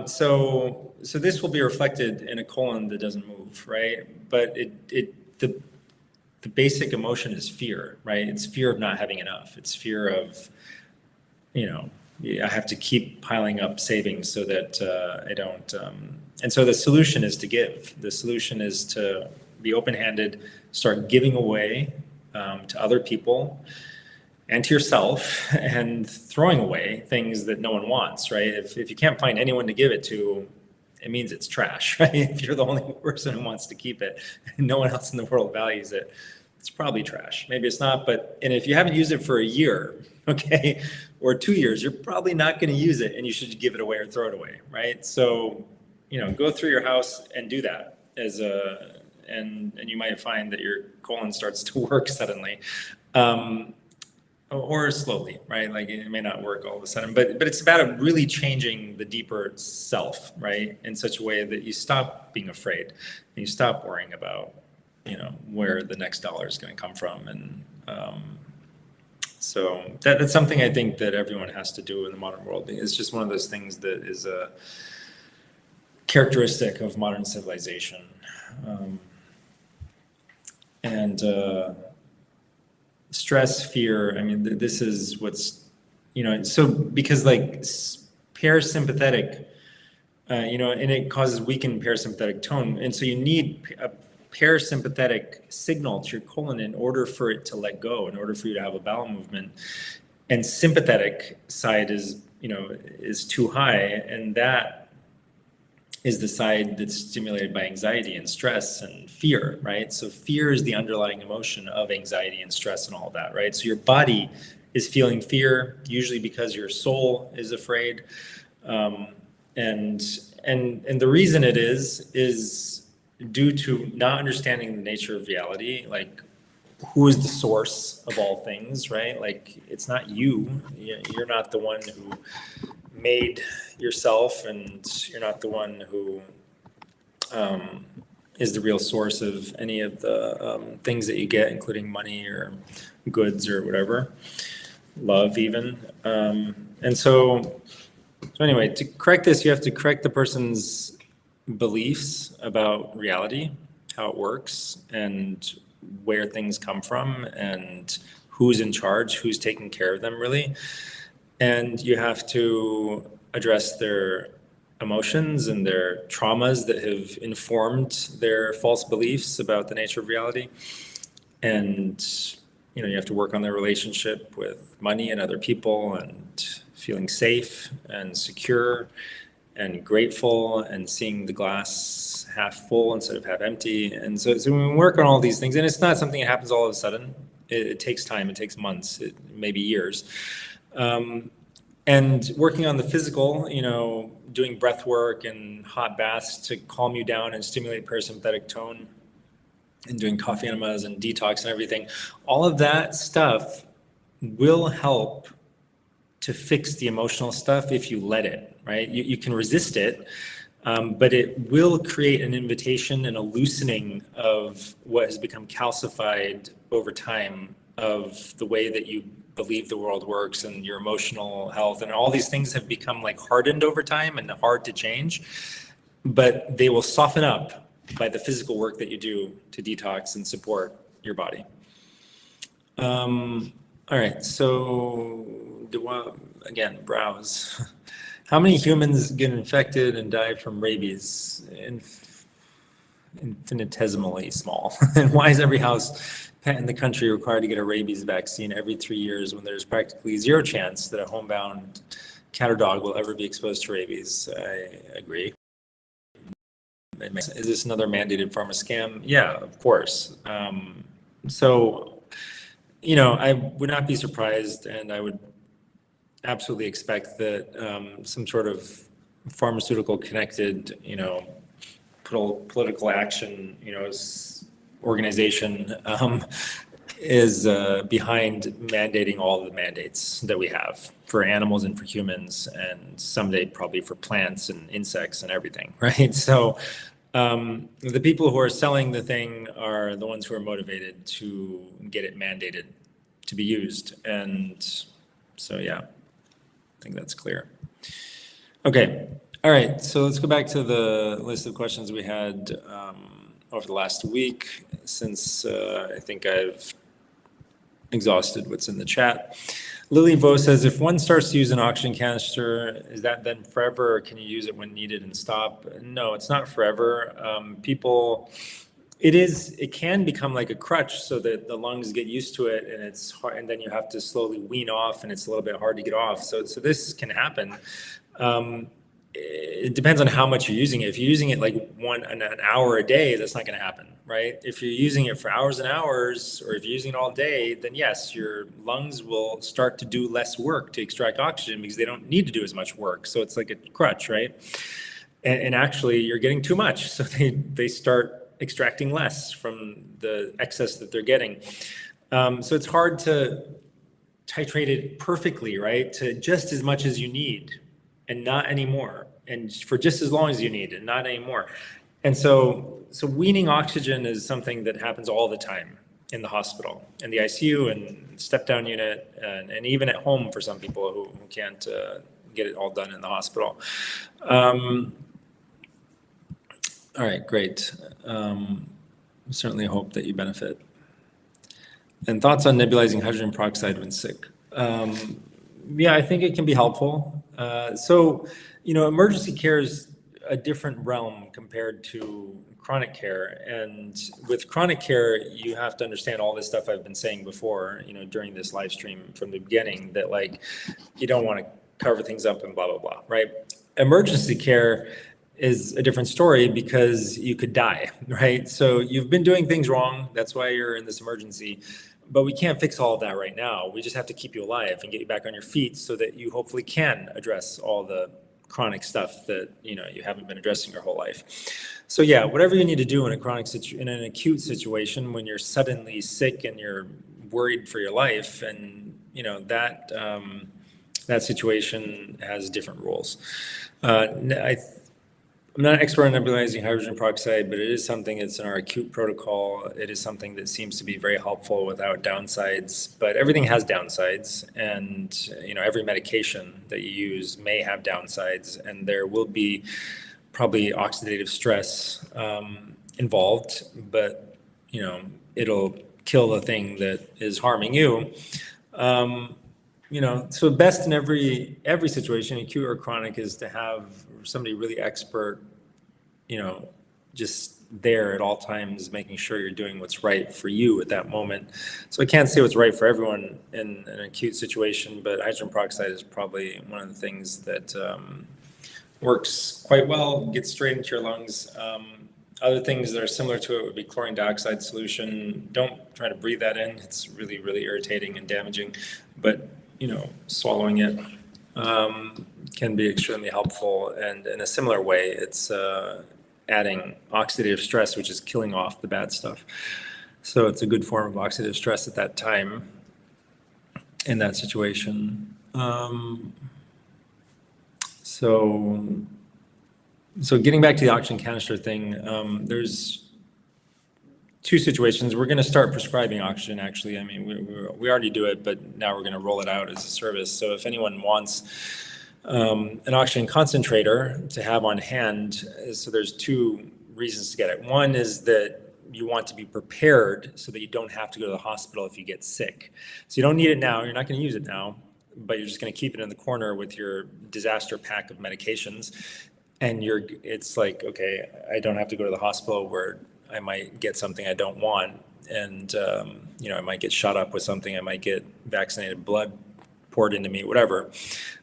A: So this will be reflected in a colon that doesn't move, right? But the basic emotion is fear, right? It's fear of not having enough. It's fear of, I have to keep piling up savings so that I don't. And so the solution is to give. The solution is to be open-handed, start giving away to other people and to yourself, and throwing away things that no one wants, right? If you can't find anyone to give it to, it means it's trash, right? If you're the only person who wants to keep it and no one else in the world values it, it's probably trash. Maybe it's not, and if you haven't used it for a year, okay, or 2 years, you're probably not going to use it, and you should give it away or throw it away, right? So, go through your house and do that and you might find that your colon starts to work suddenly. Or slowly, right? Like it may not work all of a sudden, but it's about really changing the deeper self, right? In such a way that you stop being afraid and you stop worrying about, where the next dollar is going to come from. And so that's something I think that everyone has to do in the modern world. It's just one of those things that is a characteristic of modern civilization. Stress, fear, this is what's, so because like parasympathetic, and it causes weakened parasympathetic tone. And so you need a parasympathetic signal to your colon in order for it to let go, in order for you to have a bowel movement. And sympathetic side is too high. And that is the side that's stimulated by anxiety and stress and fear, right? So fear is the underlying emotion of anxiety and stress and all that, right? So your body is feeling fear, usually because your soul is afraid. And the reason it is due to not understanding the nature of reality, like who is the source of all things, right? Like it's not you. You're not the one who made yourself, and you're not the one who is the real source of any of the things that you get, including money or goods or whatever, love even. And so anyway, to correct this, you have to correct the person's beliefs about reality, how it works, and where things come from, and who's in charge, who's taking care of them really. And you have to address their emotions and their traumas that have informed their false beliefs about the nature of reality. And, you have to work on their relationship with money and other people, and feeling safe and secure and grateful, and seeing the glass half full instead of half empty. And so when we work on all these things, and it's not something that happens all of a sudden, it takes time, it takes months, maybe years. And working on the physical, doing breath work and hot baths to calm you down and stimulate parasympathetic tone, and doing coffee enemas and detox and everything, all of that stuff will help to fix the emotional stuff if you let it, right? You can resist it, but it will create an invitation and a loosening of what has become calcified over time, of the way that you believe the world works, and your emotional health, and all these things have become like hardened over time and hard to change, but they will soften up by the physical work that you do to detox and support your body. All right, so again, browse. How many humans get infected and die from rabies? Infinitesimally small. And why is every house pet in the country required to get a rabies vaccine every 3 years, when there's practically zero chance that a homebound cat or dog will ever be exposed to rabies? I agree. Is this another mandated pharma scam? Yeah, of course. So, I would not be surprised, and I would absolutely expect that some sort of pharmaceutical connected, political action, organization is behind mandating all the mandates that we have for animals and for humans, and someday probably for plants and insects and everything, right? So the people who are selling the thing are the ones who are motivated to get it mandated to be used. And so, yeah, I think that's clear. Okay. All right. So let's go back to the list of questions we had over the last week, since I think I've exhausted what's in the chat. Lily Vo says, if one starts to use an oxygen canister, is that then forever, or can you use it when needed and stop? No, it's not forever. It can become like a crutch, so that the lungs get used to it, and it's hard, and then you have to slowly wean off, and it's a little bit hard to get off. So this can happen. It depends on how much you're using it. If you're using it like an hour a day, that's not going to happen, right? If you're using it for hours and hours, or if you're using it all day, then yes, your lungs will start to do less work to extract oxygen because they don't need to do as much work. So it's like a crutch, right? And actually, you're getting too much, so they start extracting less from the excess that they're getting. So it's hard to titrate it perfectly, right? To just as much as you need, and not anymore, and for just as long as you need, and not anymore. And so weaning oxygen is something that happens all the time in the hospital, in the ICU and step down unit, and even at home for some people who can't get it all done in the hospital. All right, great. Certainly hope that you benefit. And thoughts on nebulizing hydrogen peroxide when sick? Yeah, I think it can be helpful. So, emergency care is a different realm compared to chronic care. And with chronic care, you have to understand all this stuff I've been saying before, during this live stream from the beginning, that like, you don't want to cover things up and blah, blah, blah, right? Emergency care is a different story because you could die, right? So you've been doing things wrong. That's why you're in this emergency. But we can't fix all of that right now. We just have to keep you alive and get you back on your feet so that you hopefully can address all the chronic stuff that you haven't been addressing your whole life. So yeah, whatever you need to do in in an acute situation when you're suddenly sick and you're worried for your life, and that situation has different rules. I'm not an expert on nebulizing hydrogen peroxide, but it is something that's in our acute protocol. It is something that seems to be very helpful without downsides, but everything has downsides, and every medication that you use may have downsides, and there will be probably oxidative stress involved, but it'll kill the thing that is harming you. So best in every situation, acute or chronic, is to have somebody really expert, just there at all times, making sure you're doing what's right for you at that moment. So I can't say what's right for everyone in an acute situation, but hydrogen peroxide is probably one of the things that works quite well, gets straight into your lungs. Other things that are similar to it would be chlorine dioxide solution. Don't try to breathe that in. It's really, really irritating and damaging, but swallowing it can be extremely helpful. And in a similar way, it's adding oxidative stress, which is killing off the bad stuff. So it's a good form of oxidative stress at that time, in that situation. So getting back to the oxygen canister thing, there's two situations. We're going to start prescribing oxygen, actually. I mean, we already do it, but now we're going to roll it out as a service. So if anyone wants an oxygen concentrator to have on hand, so there's two reasons to get it. One is that you want to be prepared so that you don't have to go to the hospital if you get sick. So you don't need it now. You're not going to use it now, but you're just going to keep it in the corner with your disaster pack of medications. And it's like, okay, I don't have to go to the hospital where I might get something I don't want, and I might get shot up with something, I might get vaccinated blood poured into me, whatever,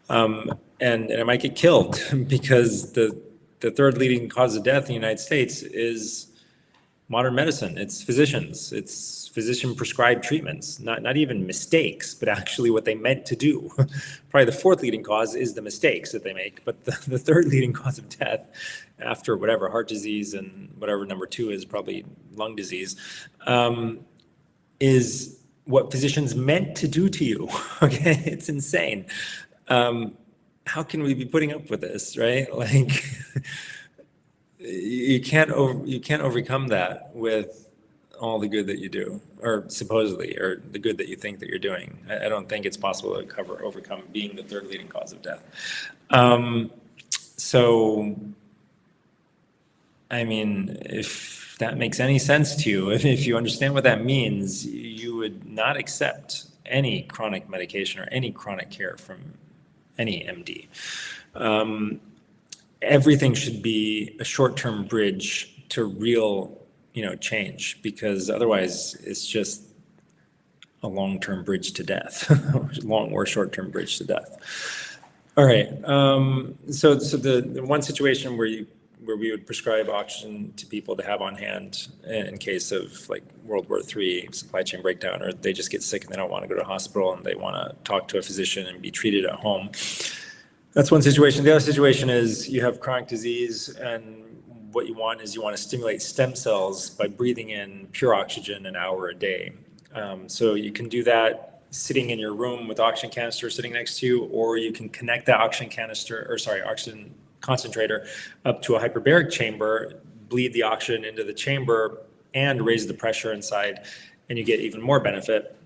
A: and I might get killed because the third leading cause of death in the United States is modern medicine. It's physicians. It's physician prescribed treatments, not even mistakes, but actually what they meant to do. Probably the fourth leading cause is the mistakes that they make, but the third leading cause of death after whatever, heart disease, and whatever number two is, probably lung disease, is what physicians meant to do to you. Okay, it's insane. How can we be putting up with this, right? Like, you can't overcome that with all the good that you do, or supposedly, or the good that you think that you're doing. I don't think it's possible to overcome being the third leading cause of death. So, I mean, if that makes any sense to you, if you understand what that means, you would not accept any chronic medication or any chronic care from any MD. Everything should be a short-term bridge to real, change, because otherwise it's just a long-term bridge to death, long or short-term bridge to death. All right. So the one situation where we would prescribe oxygen to people to have on hand in case of like World War III supply chain breakdown, or they just get sick and they don't want to go to a hospital and they want to talk to a physician and be treated at home. That's one situation. The other situation is you have chronic disease, and what you want is you want to stimulate stem cells by breathing in pure oxygen an hour a day. So you can do that sitting in your room with oxygen canister sitting next to you, or you can connect that oxygen concentrator up to a hyperbaric chamber, bleed the oxygen into the chamber, and raise the pressure inside, and you get even more benefit,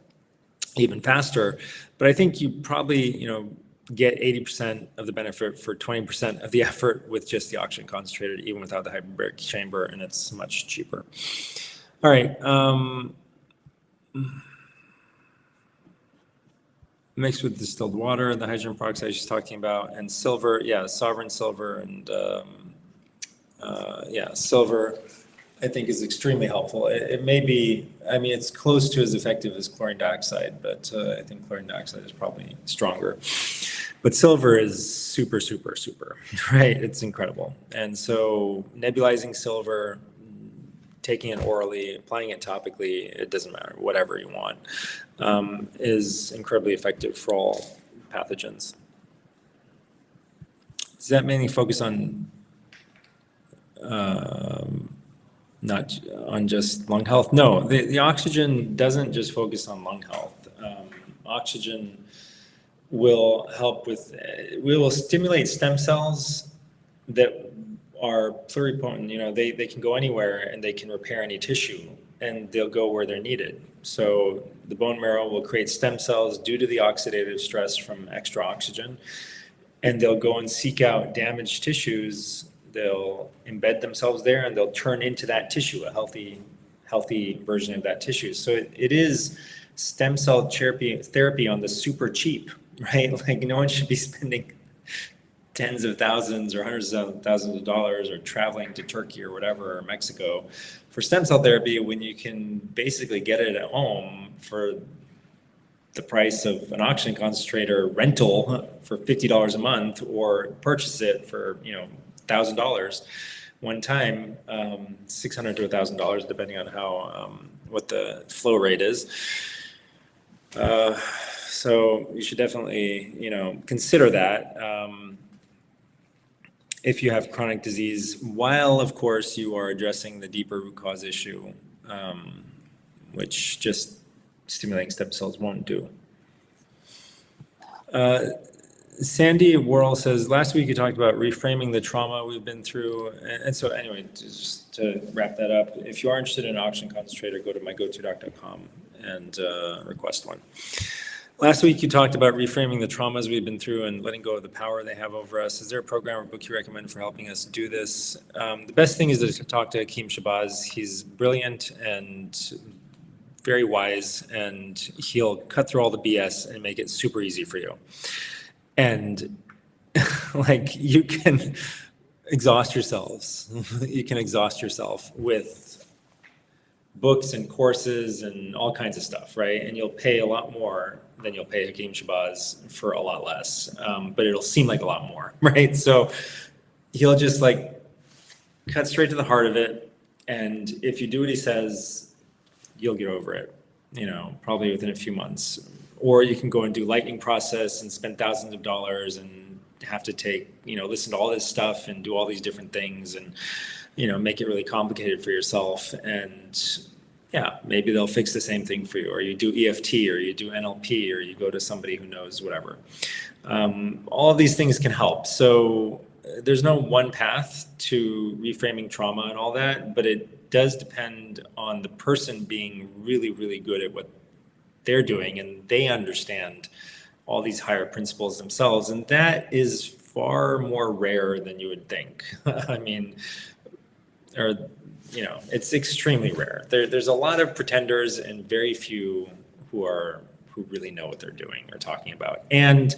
A: even faster. But I think you probably, get 80% of the benefit for 20% of the effort with just the oxygen concentrator, even without the hyperbaric chamber, and it's much cheaper. All right. Mixed with distilled water, the hydrogen peroxide she's talking about, and silver, sovereign silver, and silver, I think, is extremely helpful. It may be, it's close to as effective as chlorine dioxide, but I think chlorine dioxide is probably stronger. But silver is super, super, super, right? It's incredible. And so nebulizing silver, taking it orally, applying it topically, it doesn't matter, whatever you want, is incredibly effective for all pathogens. Does that mainly focus on not on just lung health? No, the oxygen doesn't just focus on lung health. Oxygen will help with, we will stimulate stem cells that are pluripotent. They can go anywhere and they can repair any tissue, and they'll go where they're needed. So the bone marrow will create stem cells due to the oxidative stress from extra oxygen, and they'll go and seek out damaged tissues. They'll embed themselves there, and they'll turn into that tissue, a healthy version of that tissue. So it is stem cell therapy on the super cheap, right? Like, no one should be spending tens of thousands or hundreds of thousands of dollars or traveling to Turkey or whatever, or Mexico for stem cell therapy, when you can basically get it at home for the price of an oxygen concentrator rental for $50 a month, or purchase it for, $1,000 one time, $600 to $1,000, depending on how, what the flow rate is. So you should definitely, consider that if you have chronic disease, while of course you are addressing the deeper root cause issue, which just stimulating stem cells won't do. Sandy Worrell says, last week you talked about reframing the trauma we've been through. And so anyway, just to wrap that up, if you are interested in an oxygen concentrator, go to mygotodoc.com and request one. Last week you talked about reframing the traumas we've been through and letting go of the power they have over us. Is there a program or book you recommend for helping us do this? The best thing is to talk to Hakeem Shabazz. He's brilliant and very wise, and he'll cut through all the BS and make it super easy for you. And like, you can exhaust yourselves. You can exhaust yourself with books and courses and all kinds of stuff, right? And you'll pay a lot more than you'll pay Hakeem Shabazz for a lot less, but it'll seem like a lot more, right? So he'll just like cut straight to the heart of it, And if you do what he says, you'll get over it, probably within a few months. Or you can go and do lightning process and spend thousands of dollars and have to listen to all this stuff and do all these different things and, make it really complicated for yourself. And yeah, maybe they'll fix the same thing for you, or you do EFT, or you do NLP, or you go to somebody who knows whatever. All of these things can help. So there's no one path to reframing trauma and all that, but it does depend on the person being really, really good at what they're doing, and they understand all these higher principles themselves. And that is far more rare than you would think. I mean, it's extremely rare. There's a lot of pretenders and very few who really know what they're doing or talking about. And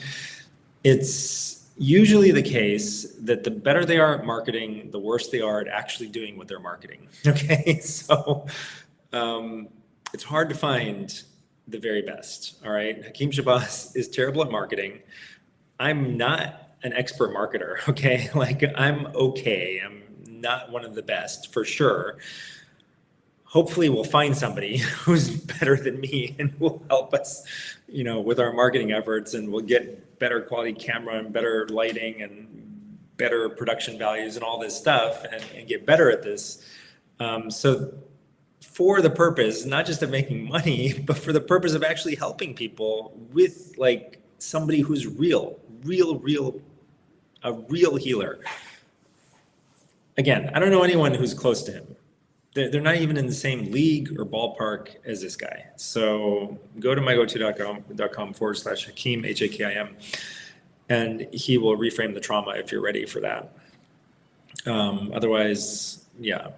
A: it's usually the case that the better they are at marketing, the worse they are at actually doing what they're marketing. Okay, so it's hard to find the very best. All right, Hakeem Shabazz is terrible at marketing. I'm not an expert marketer. Okay, I'm okay. I'm not one of the best for sure. Hopefully we'll find somebody who's better than me and will help us, with our marketing efforts, and we'll get better quality camera and better lighting and better production values and all this stuff and get better at this. So for the purpose, not just of making money, but for the purpose of actually helping people with somebody who's a real healer. Again, I don't know anyone who's close to him. They're not even in the same league or ballpark as this guy. So go to mygoto.com/Hakeem, Hakim, and he will reframe the trauma if you're ready for that. Otherwise, yeah.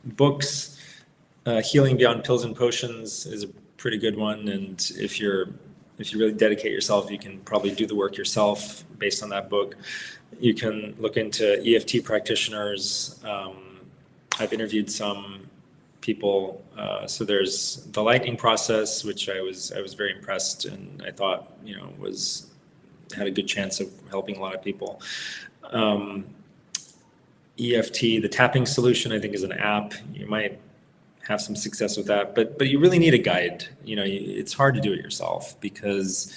A: Books, Healing Beyond Pills and Potions is a pretty good one. And if you really dedicate yourself, you can probably do the work yourself based on that book. You can look into EFT practitioners. I've interviewed some people. So there's the lightning process, which I was very impressed, and I thought had a good chance of helping a lot of people. EFT, the tapping solution, I think is an app. You might have some success with that, but you really need a guide. It's hard to do it yourself because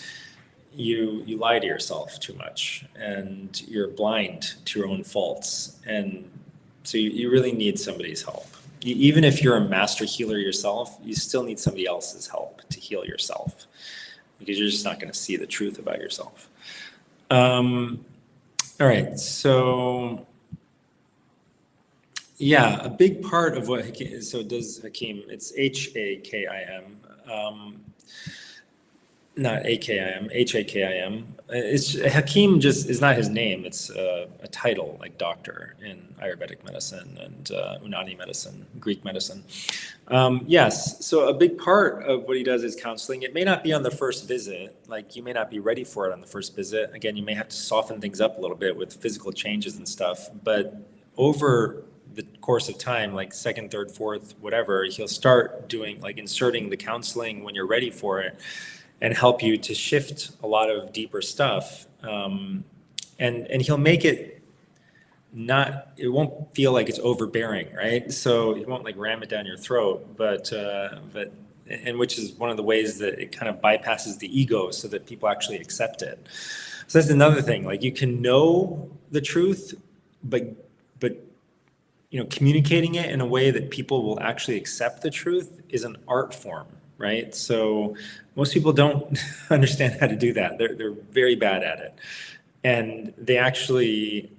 A: you lie to yourself too much and you're blind to your own faults. And so you really need somebody's help. Even if you're a master healer yourself, you still need somebody else's help to heal yourself because you're just not going to see the truth about yourself. All right, so yeah, a big part of what Hakeem, so does Hakeem, it's Hakim, not AKIM, HAKIM. It's Hakeem just is not his name. It's a title like doctor in Ayurvedic medicine and Unani medicine, Greek medicine. Yes, so a big part of what he does is counseling. It may not be on the first visit, you may not be ready for it on the first visit. Again, you may have to soften things up a little bit with physical changes and stuff, but over the course of time, second, third, fourth, whatever, he'll start doing inserting the counseling when you're ready for it, and help you to shift a lot of deeper stuff. And he'll make it it won't feel like it's overbearing, right? So he won't ram it down your throat, but which is one of the ways that it kind of bypasses the ego so that people actually accept it. So that's another thing, you can know the truth, but communicating it in a way that people will actually accept the truth is an art form, right? So most people don't understand how to do that. They're very bad at it. And they actually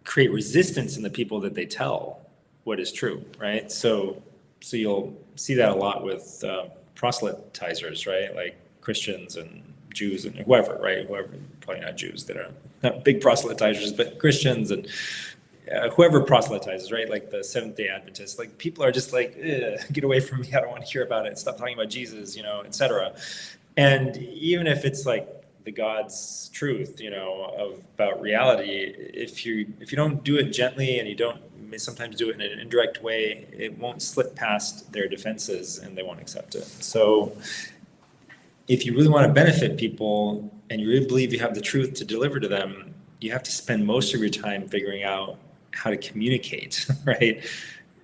A: create resistance in the people that they tell what is true, right? So you'll see that a lot with proselytizers, right? Christians and Jews and whoever, right? Whoever, probably not Jews that are not big proselytizers, but Christians and whoever proselytizes, right? The Seventh-day Adventists, people are just get away from me. I don't want to hear about it. Stop talking about Jesus, etc. And even if it's the God's truth, about reality, if you don't do it gently and you don't sometimes do it in an indirect way, it won't slip past their defenses and they won't accept it. So if you really want to benefit people and you really believe you have the truth to deliver to them, you have to spend most of your time figuring out how to communicate, right?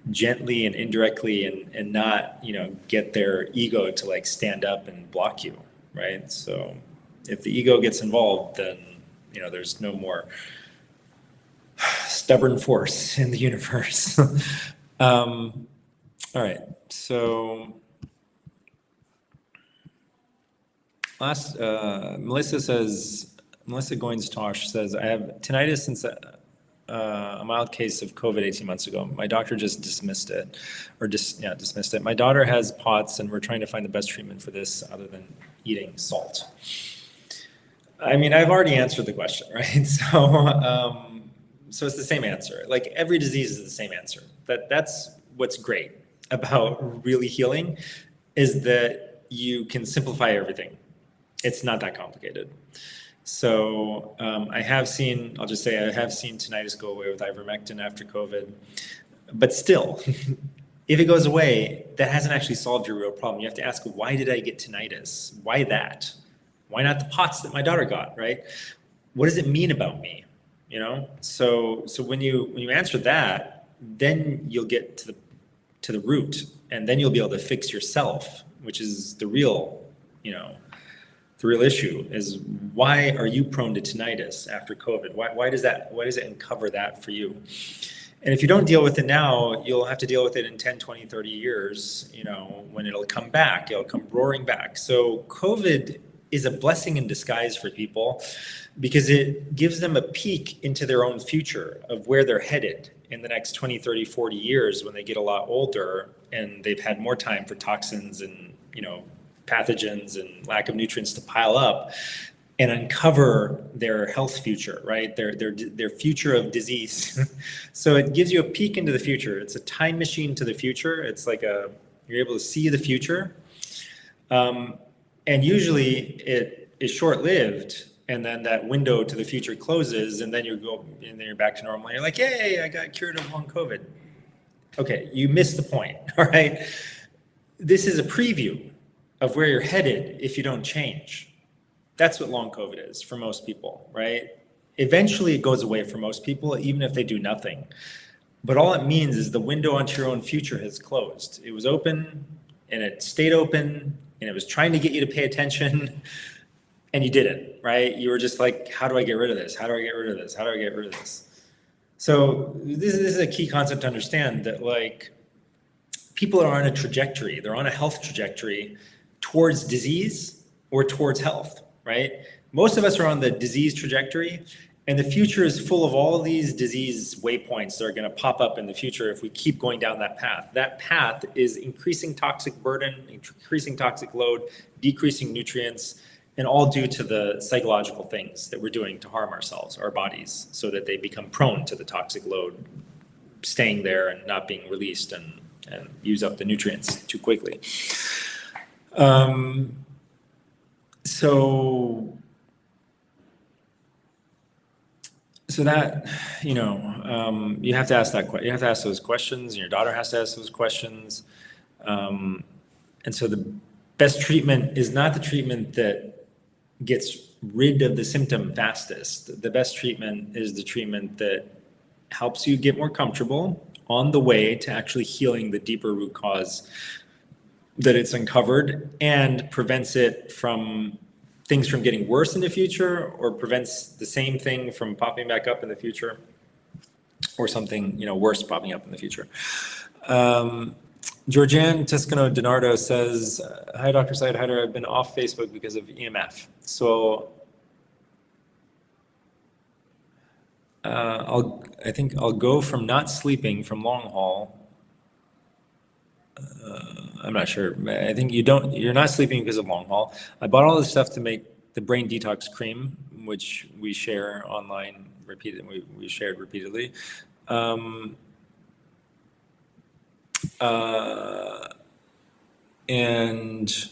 A: gently and indirectly and not, get their ego to like stand up and block you, right? So if the ego gets involved, then, there's no more stubborn force in the universe. All right, so Melissa Goins-Tosh says, I have tinnitus since a mild case of COVID 18 months ago. My doctor just dismissed it, dismissed it. My daughter has POTS, and we're trying to find the best treatment for this other than eating salt. I mean, I've already answered the question, right? So it's the same answer. Like every disease is the same answer. That's what's great about really healing, is that you can simplify everything. It's not that complicated. So I have seen tinnitus go away with ivermectin after COVID, but still, if it goes away, that hasn't actually solved your real problem. You have to ask, why did I get tinnitus? Why that? Why not the POTS that my daughter got, right? What does it mean about me? So when you answer that, then you'll get to the root, and then you'll be able to fix yourself, which is the real issue, is why are you prone to tinnitus after COVID? Why does it uncover that for you? And if you don't deal with it now, you'll have to deal with it in 10, 20, 30 years, when it'll come back, it'll come roaring back. So COVID is a blessing in disguise for people, because it gives them a peek into their own future of where they're headed in the next 20, 30, 40 years when they get a lot older and they've had more time for toxins and, pathogens and lack of nutrients to pile up and uncover their health future, right? Their future of disease. So it gives you a peek into the future. It's a time machine to the future. It's like you're able to see the future. And usually it is short-lived, and then that window to the future closes, and then and then you're back to normal. And you're like, yay, I got cured of long COVID. Okay, you missed the point, all right? This is a preview of where you're headed if you don't change. That's what long COVID is for most people, right? Eventually it goes away for most people, even if they do nothing. But all it means is the window onto your own future has closed. It was open, and it stayed open, and it was trying to get you to pay attention, and you didn't, right? You were just like, how do I get rid of this? How do I get rid of this? How do I get rid of this? So this is a key concept to understand, that like people are on a trajectory. They're on a health trajectory towards disease or towards health, right? Most of us are on the disease trajectory, and the future is full of all of these disease waypoints that are going to pop up in the future if we keep going down that path. That path is increasing toxic burden, increasing toxic load, decreasing nutrients, and all due to the psychological things that we're doing to harm ourselves, our bodies, so that they become prone to the toxic load staying there and not being released and use up the nutrients too quickly. So that, you have to ask you have to ask those questions, and your daughter has to ask those questions. And so the best treatment is not the treatment that gets rid of the symptom fastest. The best treatment is the treatment that helps you get more comfortable on the way to actually healing the deeper root cause that it's uncovered, and prevents it from things from getting worse in the future, or prevents the same thing from popping back up in the future, or something worse popping up in the future. Georgianne Toscano Donardo says, hi, Dr. Syed Haider, I've been off Facebook because of EMF. So I think I'll go from not sleeping from long haul. I'm not sure. I think you're not sleeping because of long haul. I bought all this stuff to make the brain detox cream, which we share online repeatedly. We shared repeatedly. And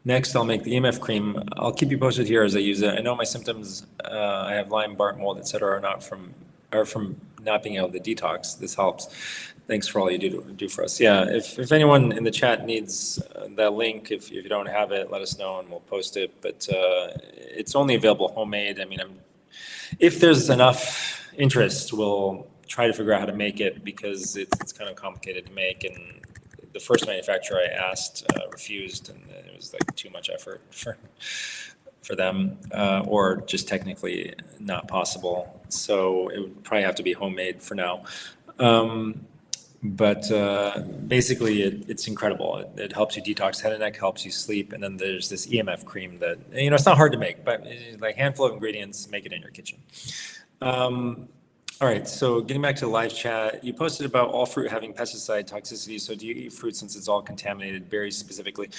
A: next I'll make the EMF cream. I'll keep you posted here as I use it. I know my symptoms, I have Lyme, Bark, mold, etc., are from not being able to detox. This helps. Thanks for all you do for us. Yeah, if anyone in the chat needs that link, if you don't have it, let us know and we'll post it. But it's only available homemade. I mean, if there's enough interest, we'll try to figure out how to make it because it's kind of complicated to make. And the first manufacturer I asked refused, and it was like too much effort for them, or just technically not possible. So it would probably have to be homemade for now. But basically, it's incredible. It helps you detox head and neck, helps you sleep, and then there's this EMF cream that it's not hard to make, but like a handful of ingredients, make it in your kitchen. All right, so getting back to the live chat, you posted about all fruit having pesticide toxicity. So do you eat fruit since it's all contaminated, berries specifically?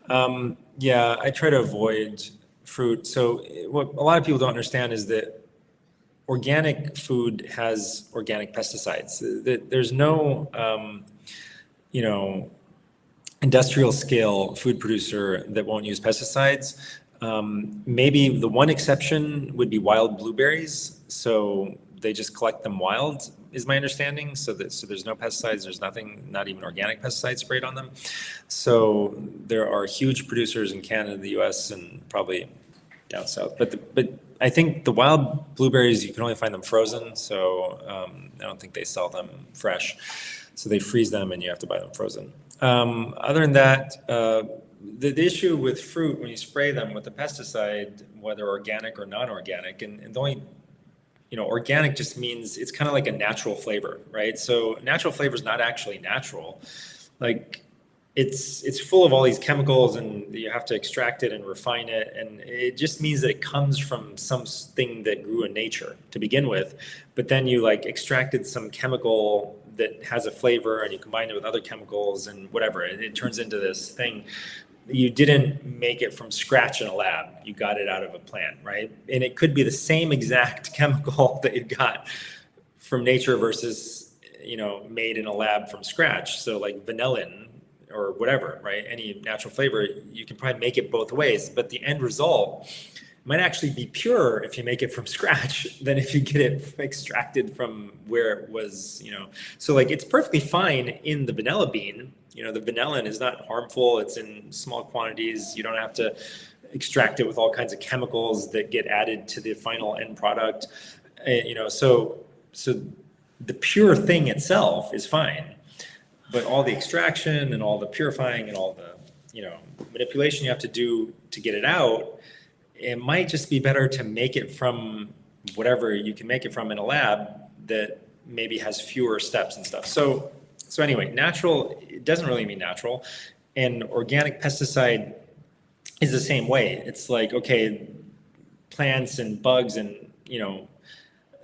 A: Yeah, I try to avoid fruit. So what a lot of people don't understand is that organic food has organic pesticides. There's no, industrial scale food producer that won't use pesticides. Maybe the one exception would be wild blueberries. So they just collect them wild, is my understanding. So there's no pesticides, there's nothing, not even organic pesticides sprayed on them. So there are huge producers in Canada, the US, and probably down south. But I think the wild blueberries, you can only find them frozen. So I don't think they sell them fresh. So they freeze them and you have to buy them frozen. Other than that, the issue with fruit, when you spray them with the pesticide, whether organic or non-organic, and the only, organic just means it's kind of like a natural flavor, right? So natural flavor is not actually natural. Like it's full of all these chemicals and you have to extract it and refine it. And it just means that it comes from something that grew in nature to begin with. But then you like extracted some chemical that has a flavor and you combine it with other chemicals and whatever, it turns into this thing. You didn't make it from scratch in a lab. You got it out of a plant, right? And it could be the same exact chemical that you got from nature versus, made in a lab from scratch. So like vanillin or whatever, right? Any natural flavor, you can probably make it both ways, but the end result might actually be purer if you make it from scratch than if you get it extracted from where it was, So like it's perfectly fine in the vanilla bean. The vanillin is not harmful. It's in small quantities. You don't have to extract it with all kinds of chemicals that get added to the final end product. So the pure thing itself is fine, but all the extraction and all the purifying and all the, manipulation you have to do to get it out, it might just be better to make it from whatever you can make it from in a lab that maybe has fewer steps and stuff. So anyway, natural, it doesn't really mean natural. And organic pesticide is the same way. It's like, okay, plants and bugs and,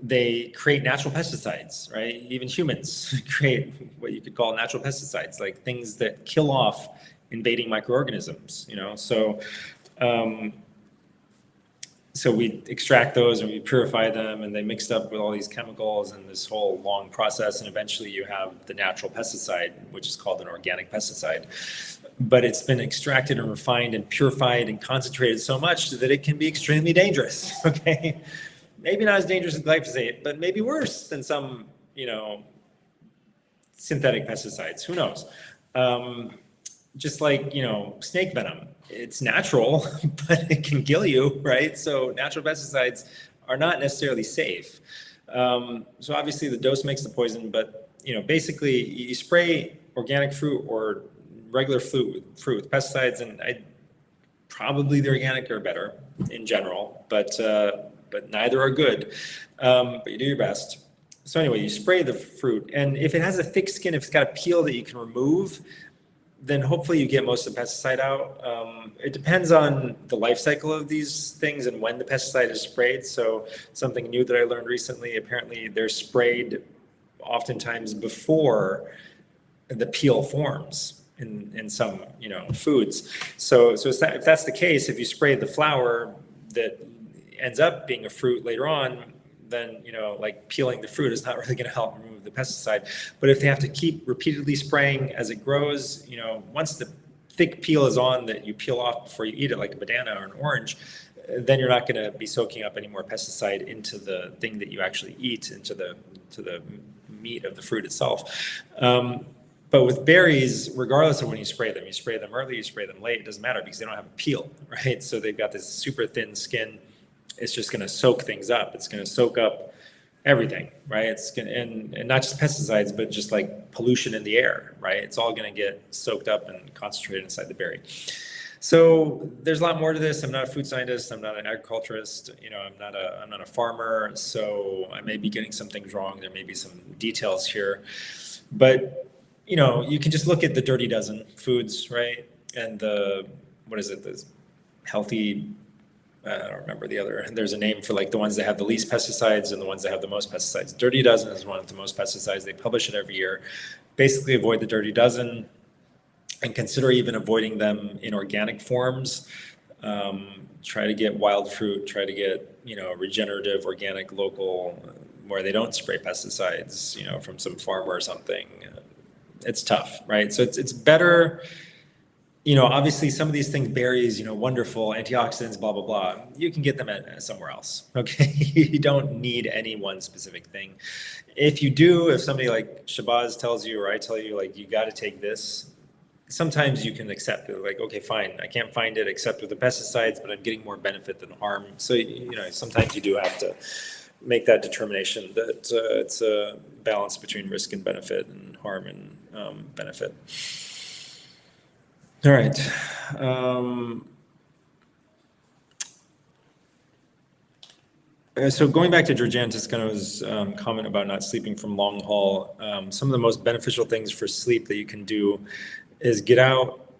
A: they create natural pesticides, right? Even humans create what you could call natural pesticides, like things that kill off invading microorganisms, So we extract those and we purify them and they mixed up with all these chemicals and this whole long process. And eventually you have the natural pesticide, which is called an organic pesticide. But it's been extracted and refined and purified and concentrated so much that it can be extremely dangerous, okay? Maybe not as dangerous as glyphosate, but maybe worse than some, synthetic pesticides, who knows? Just like, snake venom. It's natural, but it can kill you, right? So natural pesticides are not necessarily safe. So obviously the dose makes the poison, but basically you spray organic fruit or regular fruit with pesticides, and probably the organic are better in general, but neither are good. But you do your best. So anyway, you spray the fruit, and if it has a thick skin, if it's got a peel that you can remove, then hopefully you get most of the pesticide out. It depends on the life cycle of these things and when the pesticide is sprayed. So something new that I learned recently, apparently they're sprayed oftentimes before the peel forms in some foods. So if that's the case, if you spray the flower that ends up being a fruit later on, then like peeling the fruit is not really going to help remove the pesticide. But if they have to keep repeatedly spraying as it grows, once the thick peel is on that you peel off before you eat it, like a banana or an orange, then you're not going to be soaking up any more pesticide into the thing that you actually eat, into the meat of the fruit itself. But with berries, regardless of when you spray them early, you spray them late, it doesn't matter because they don't have a peel, right? So they've got this super thin skin. It's just going to soak things up. It's going to soak up everything, right? It's gonna, and not just pesticides, but just like pollution in the air, right? It's all going to get soaked up and concentrated inside the berry. So there's a lot more to this. I'm not a food scientist. I'm not an agriculturist. I'm not a farmer. So I may be getting some things wrong. There may be some details here, but you can just look at the dirty dozen foods, right? And what is it? The healthy, I don't remember the other. There's a name for like the ones that have the least pesticides and the ones that have the most pesticides. Dirty dozen is one with the most pesticides. They publish it every year. Basically, avoid the dirty dozen and consider even avoiding them in organic forms. Try to get wild fruit. Try to get regenerative, organic, local, where they don't spray pesticides. From some farmer or something. It's tough, right? So it's better. Obviously some of these things, berries, wonderful, antioxidants, blah, blah, blah. You can get them at somewhere else, okay? You don't need any one specific thing. If somebody like Shabazz tells you, or I tell you, like, you got to take this, sometimes you can accept it. Like, okay, fine, I can't find it except with the pesticides, but I'm getting more benefit than harm. So, sometimes you do have to make that determination that it's a balance between risk and benefit and harm and benefit. All right. So going back to Georgiana Toscano's comment about not sleeping from long haul, some of the most beneficial things for sleep that you can do is get out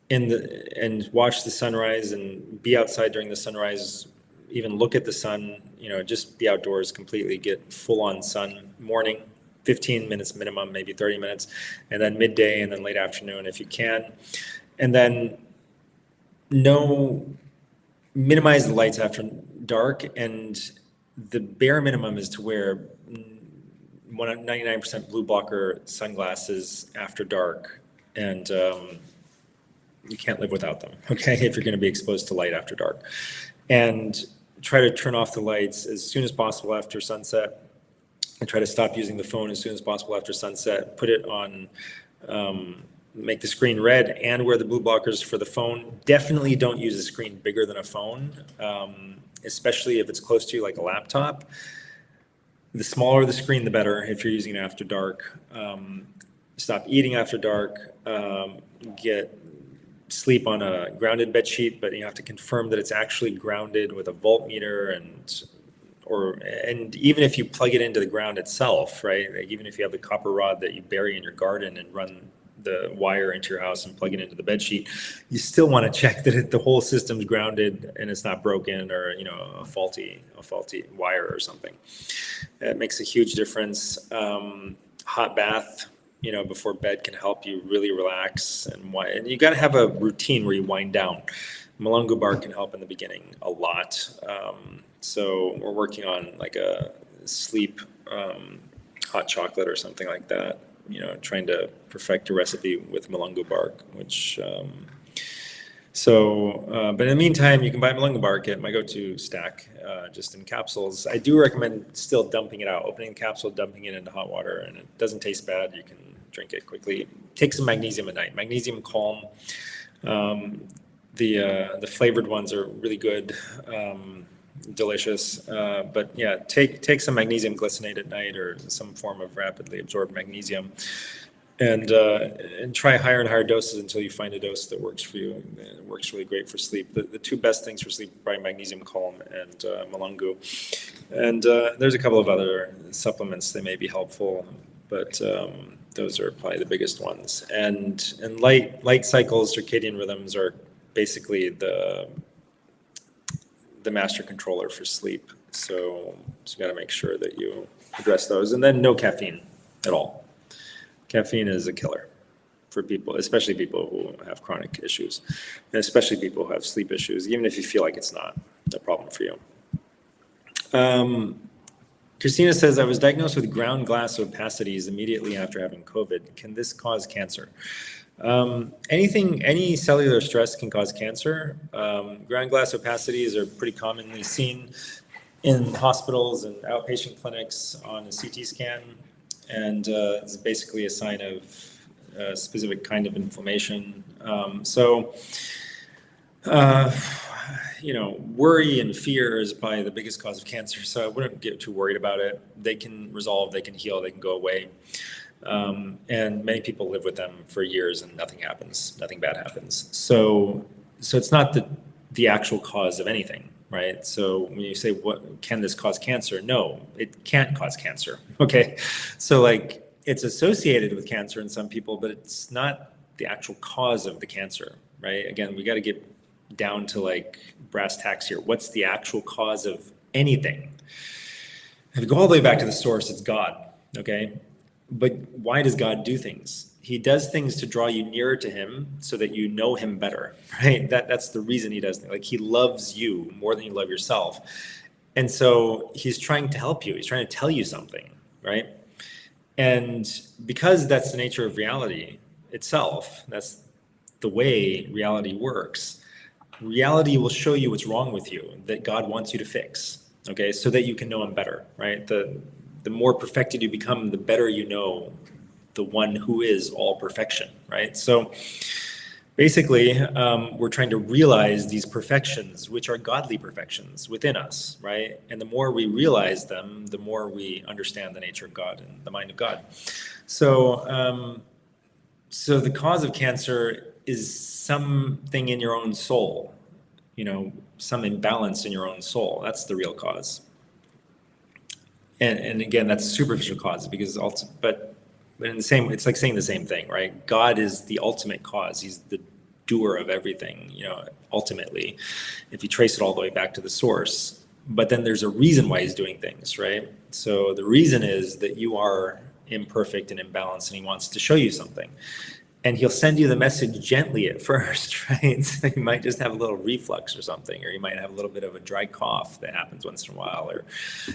A: and watch the sunrise and be outside during the sunrise, even look at the sun, just be outdoors completely, get full on sun, morning, 15 minutes minimum, maybe 30 minutes, and then midday and then late afternoon if you can. And then minimize the lights after dark, and the bare minimum is to wear 99% blue blocker sunglasses after dark, and you can't live without them, okay, if you're going to be exposed to light after dark. And try to turn off the lights as soon as possible after sunset, and try to stop using the phone as soon as possible after sunset. Put it on make the screen red and wear the blue blockers for the phone. Definitely don't use a screen bigger than a phone, especially if it's close to you, like a laptop. The smaller the screen, the better if you're using it after dark. Stop eating after dark. Get sleep on a grounded bed sheet, but you have to confirm that it's actually grounded with a voltmeter, and even if you plug it into the ground itself, right? Like even if you have the copper rod that you bury in your garden and run the wire into your house and plug it into the bed sheet, you still want to check that the whole system's grounded and it's not broken or a faulty wire or something. It makes a huge difference. Hot bath before bed can help you really relax, and you got to have a routine where you wind down. Mulungu bark can help in the beginning a lot. So we're working on like a sleep hot chocolate or something like that, trying to perfect a recipe with Mulungu bark, which, but in the meantime, you can buy Mulungu bark at my go-to stack, just in capsules. I do recommend still dumping it out, opening the capsule, dumping it into hot water, and it doesn't taste bad. You can drink it quickly. Take some magnesium at night. Magnesium calm. The flavored ones are really good. Delicious, but yeah, take some magnesium glycinate at night or some form of rapidly absorbed magnesium, and try higher and higher doses until you find a dose that works for you. It works really great for sleep. The two best things for sleep are probably magnesium calm and Mulungu, and there's a couple of other supplements that may be helpful, but those are probably the biggest ones. And light cycles, circadian rhythms are basically the master controller for sleep. So you got to make sure that you address those. And then no caffeine at all. Caffeine is a killer for people, especially people who have chronic issues, and especially people who have sleep issues, even if you feel like it's not a problem for you. Christina says, I was diagnosed with ground glass opacities immediately after having COVID. Can this cause cancer? Any cellular stress can cause cancer. Ground glass opacities are pretty commonly seen in hospitals and outpatient clinics on a CT scan, and it's basically a sign of a specific kind of inflammation. worry and fear is probably the biggest cause of cancer. So I wouldn't get too worried about it. They can resolve, they can heal, they can go away. And many people live with them for years and nothing happens, nothing bad happens. So it's not the actual cause of anything, right? So when you say, what can this cause cancer? No, it can't cause cancer. Okay. So like it's associated with cancer in some people, but it's not the actual cause of the cancer, right? Again, we got to get down to like brass tacks here. What's the actual cause of anything? If you go all the way back to the source, it's God. Okay. But why does God do things? He does things to draw you nearer to him so that you know him better, right? That's the reason he does things. Like he loves you more than you love yourself. And so he's trying to help you. He's trying to tell you something, right? And because that's the nature of reality itself, that's the way reality works. Reality will show you what's wrong with you that God wants you to fix, okay? So that you can know him better, right? The more perfected you become, the better you know the one who is all perfection, right? So basically, we're trying to realize these perfections, which are godly perfections within us, right? And the more we realize them, the more we understand the nature of God and the mind of God. So, so the cause of cancer is something in your own soul, some imbalance in your own soul. That's the real cause. And again, that's a superficial cause because also, but in the same, it's like saying the same thing, right? God is the ultimate cause. He's the doer of everything, ultimately, if you trace it all the way back to the source. But then there's a reason why he's doing things, right? So the reason is that you are imperfect and imbalanced and he wants to show you something. And he'll send you the message gently at first, right? So you might just have a little reflux or something, or you might have a little bit of a dry cough that happens once in a while, or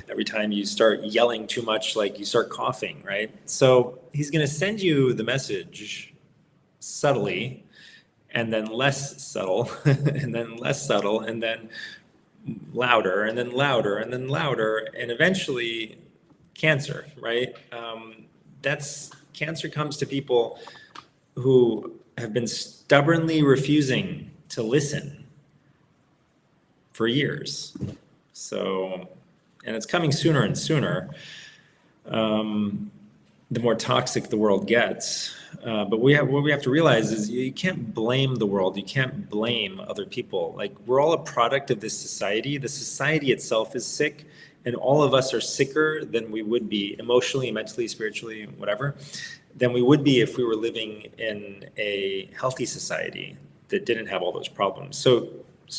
A: every time you start yelling too much, like you start coughing, right? So he's going to send you the message subtly, and then less subtle, and then less subtle, and then louder, and then louder, and then louder, and eventually cancer, right? Cancer comes to people who have been stubbornly refusing to listen for years. So, and it's coming sooner and sooner, the more toxic the world gets. But what we have to realize is you can't blame the world. You can't blame other people. Like, we're all a product of this society. The society itself is sick, and all of us are sicker than we would be emotionally, mentally, spiritually, whatever, than we would be if we were living in a healthy society that didn't have all those problems. So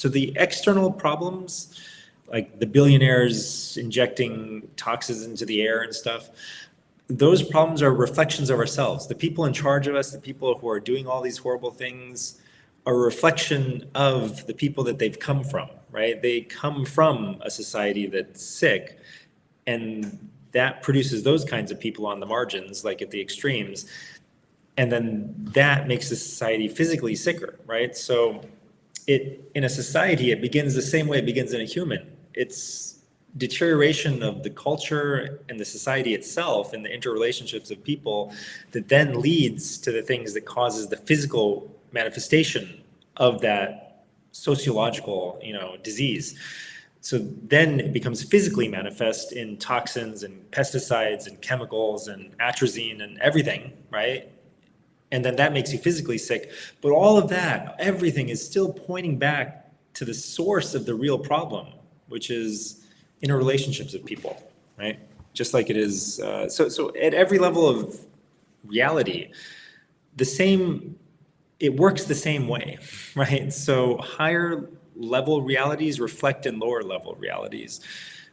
A: the external problems, like the billionaires injecting toxins into the air and stuff, those problems are reflections of ourselves. The people in charge of us, the people who are doing all these horrible things, are a reflection of the people that they've come from, right? They come from a society that's sick, and that produces those kinds of people on the margins, like at the extremes. And then that makes the society physically sicker, right? So in a society, it begins the same way it begins in a human. It's deterioration of the culture and the society itself and the interrelationships of people that then leads to the things that causes the physical manifestation of that sociological, disease. So then it becomes physically manifest in toxins and pesticides and chemicals and atrazine and everything, right? And then that makes you physically sick. But all of that, everything is still pointing back to the source of the real problem, which is interrelationships of people, right? Just like it is. So at every level of reality, it works the same way, right? So higher level realities reflect in lower level realities,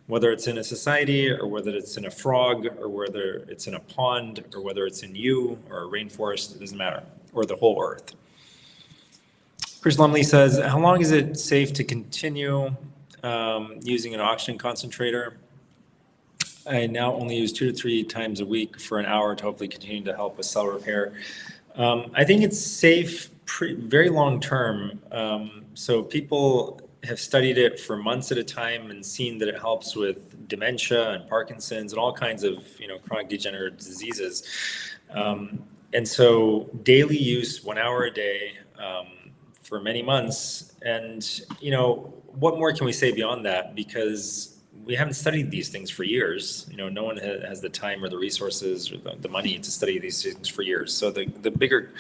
A: whether it's in a society or whether it's in a frog or whether it's in a pond or whether it's in you or a rainforest, it doesn't matter, or the whole earth. Chris Lumley says, how long is it safe to continue using an oxygen concentrator? I now only use 2 to 3 times a week for an hour to hopefully continue to help with cell repair. I think it's safe very long term. So people have studied it for months at a time and seen that it helps with dementia and Parkinson's and all kinds of chronic degenerative diseases. And so daily use, 1 hour a day, for many months. And, you know, what more can we say beyond that? Because we haven't studied these things for years. You know, no one has the time or the resources or the money to study these things for years. So the bigger,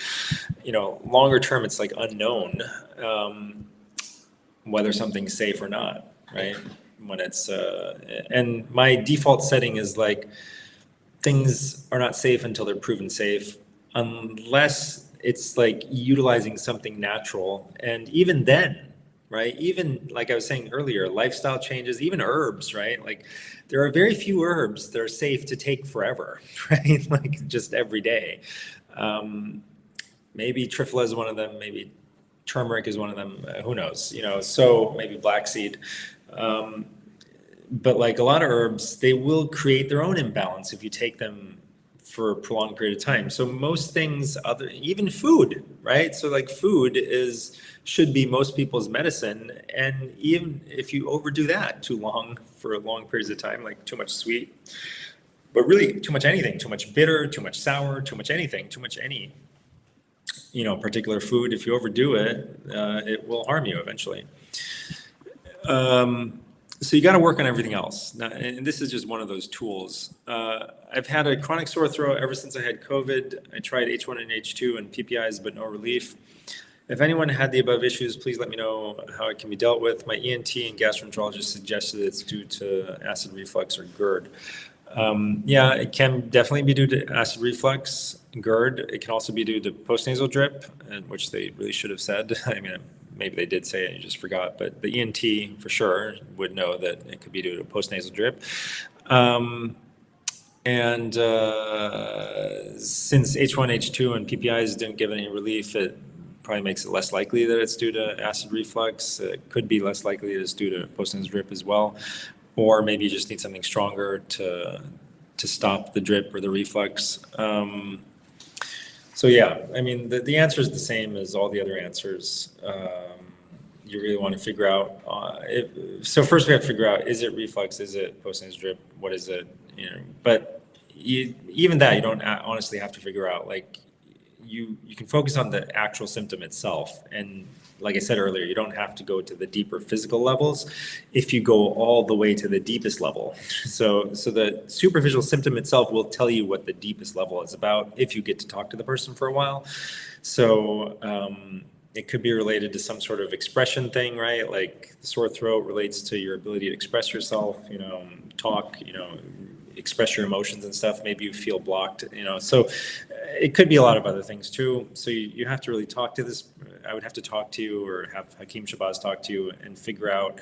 A: you know, longer term, it's like unknown whether something's safe or not, right? When it's, and my default setting is like, things are not safe until they're proven safe, unless it's like utilizing something natural. And even then, right? Even like I was saying earlier, lifestyle changes, even herbs, right? Like there are very few herbs that are safe to take forever, right? Like just every day. Maybe trifla is one of them, maybe turmeric is one of them, who knows, you know, so maybe black seed. But like a lot of herbs, they will create their own imbalance if you take them for a prolonged period of time. So most things, other even food, right? So like food should be most people's medicine, and even if you overdo that too long for long periods of time, like too much sweet, but really too much anything, too much bitter, too much sour, too much anything, too much any, you know, particular food, if you overdo it, it will harm you eventually. So you got to work on everything else. Now, and this is just one of those tools. I've had a chronic sore throat ever since I had COVID. I tried H1 and H2 and PPIs, but no relief. If anyone had the above issues, please let me know how it can be dealt with. My ENT and gastroenterologist suggested it's due to acid reflux or GERD. Yeah, it can definitely be due to acid reflux, GERD. It can also be due to postnasal drip, which they really should have said. I mean, maybe they did say it, you just forgot, but the ENT for sure would know that it could be due to postnasal drip. Since H1, H2, and PPIs didn't give any relief, it probably makes it less likely that it's due to acid reflux. It could be less likely that it's due to postnasal drip as well. Or maybe you just need something stronger to stop the drip or the reflux. So yeah, I mean, the answer is the same as all the other answers. You really want to figure out. So first we have to figure out: is it reflux? Is it postnasal drip? What is it? You know, but even that you don't honestly have to figure out. Like you can focus on the actual symptom itself, and like I said earlier, you don't have to go to the deeper physical levels if you go all the way to the deepest level. So the superficial symptom itself will tell you what the deepest level is about if you get to talk to the person for a while. So it could be related to some sort of expression thing, right? Like the sore throat relates to your ability to express yourself, you know, talk, you know, express your emotions and stuff. Maybe you feel blocked, you know, so it could be a lot of other things too. So you have to really talk to this. I would have to talk to you or have Hakeem Shabazz talk to you and figure out,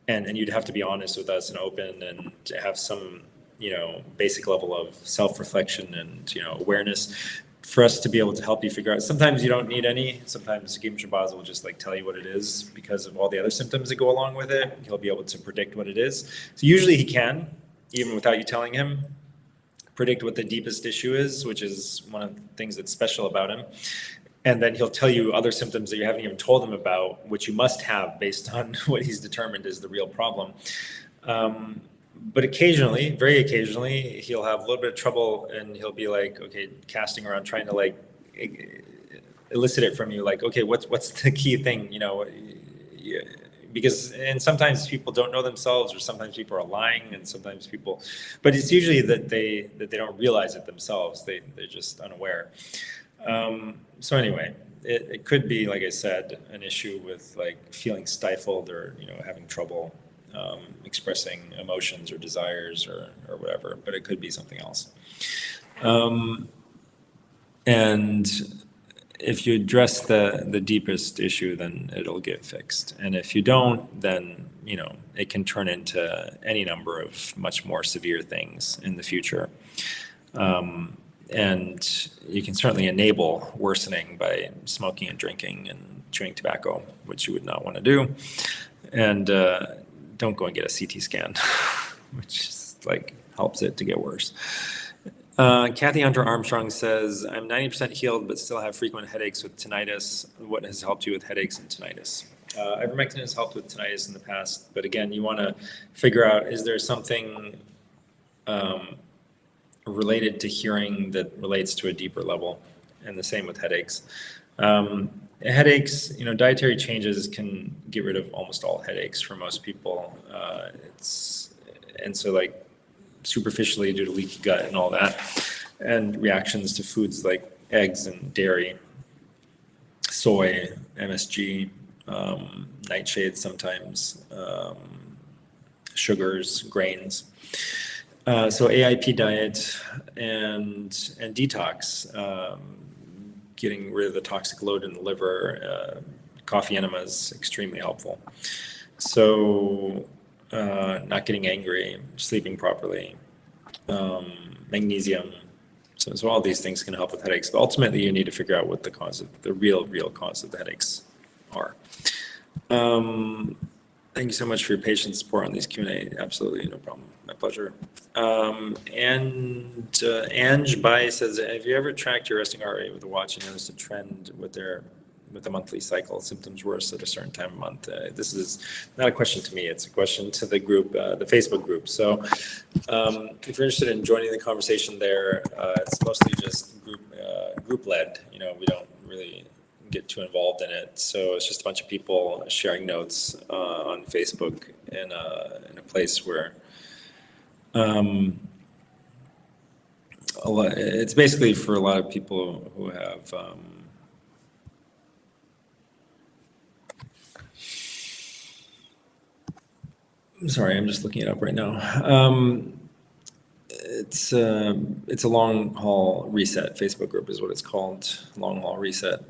A: and you'd have to be honest with us and open and to have some, you know, basic level of self-reflection and, you know, awareness for us to be able to help you figure out. Sometimes you don't need any. Sometimes Hakeem Shabazz will just like tell you what it is because of all the other symptoms that go along with it. He'll be able to predict what it is. So usually he can, even without you telling him, predict what the deepest issue is, which is one of the things that's special about him. And then he'll tell you other symptoms that you haven't even told him about, which you must have based on what he's determined is the real problem. But occasionally, very occasionally, he'll have a little bit of trouble and he'll be like, okay, casting around, trying to like elicit it from you. Like, okay, what's the key thing, you know? Because, and sometimes people don't know themselves, or sometimes people are lying, and sometimes people, but it's usually that they don't realize it themselves. They're just unaware. So anyway, it could be, like I said, an issue with like feeling stifled or, you know, having trouble expressing emotions or desires or whatever, but it could be something else. And if you address the deepest issue, then it'll get fixed. And if you don't, then, you know, it can turn into any number of much more severe things in the future. And you can certainly enable worsening by smoking and drinking and chewing tobacco, which you would not want to do. And don't go and get a CT scan, which is like helps it to get worse. Kathy Hunter Armstrong says, I'm 90% healed, but still have frequent headaches with tinnitus. What has helped you with headaches and tinnitus? Ivermectin has helped with tinnitus in the past, but again, you want to figure out, is there something related to hearing that relates to a deeper level? And the same with headaches. Headaches, dietary changes can get rid of almost all headaches for most people. And so like superficially due to leaky gut and all that, and reactions to foods like eggs and dairy, soy, MSG, nightshades sometimes, sugars, grains. So AIP diet and detox, getting rid of the toxic load in the liver, coffee enemas, extremely helpful. So not getting angry, sleeping properly, magnesium. So all these things can help with headaches. But ultimately, you need to figure out what the real cause of the headaches are. Thank you so much for your patient support on these Q&A. Absolutely, no problem. My pleasure. And Ange Bai says, have you ever tracked your resting heart rate with a watch and noticed a trend with the monthly cycle, symptoms worse at a certain time of month? This is not a question to me, it's a question to the group, the Facebook group. So if you're interested in joining the conversation there, it's mostly just group-led. We don't really get too involved in it. So it's just a bunch of people sharing notes on Facebook in a place where it's basically for a lot of people who have sorry, I'm just looking it up right now. It's a long haul reset Facebook group is what it's called. Long haul reset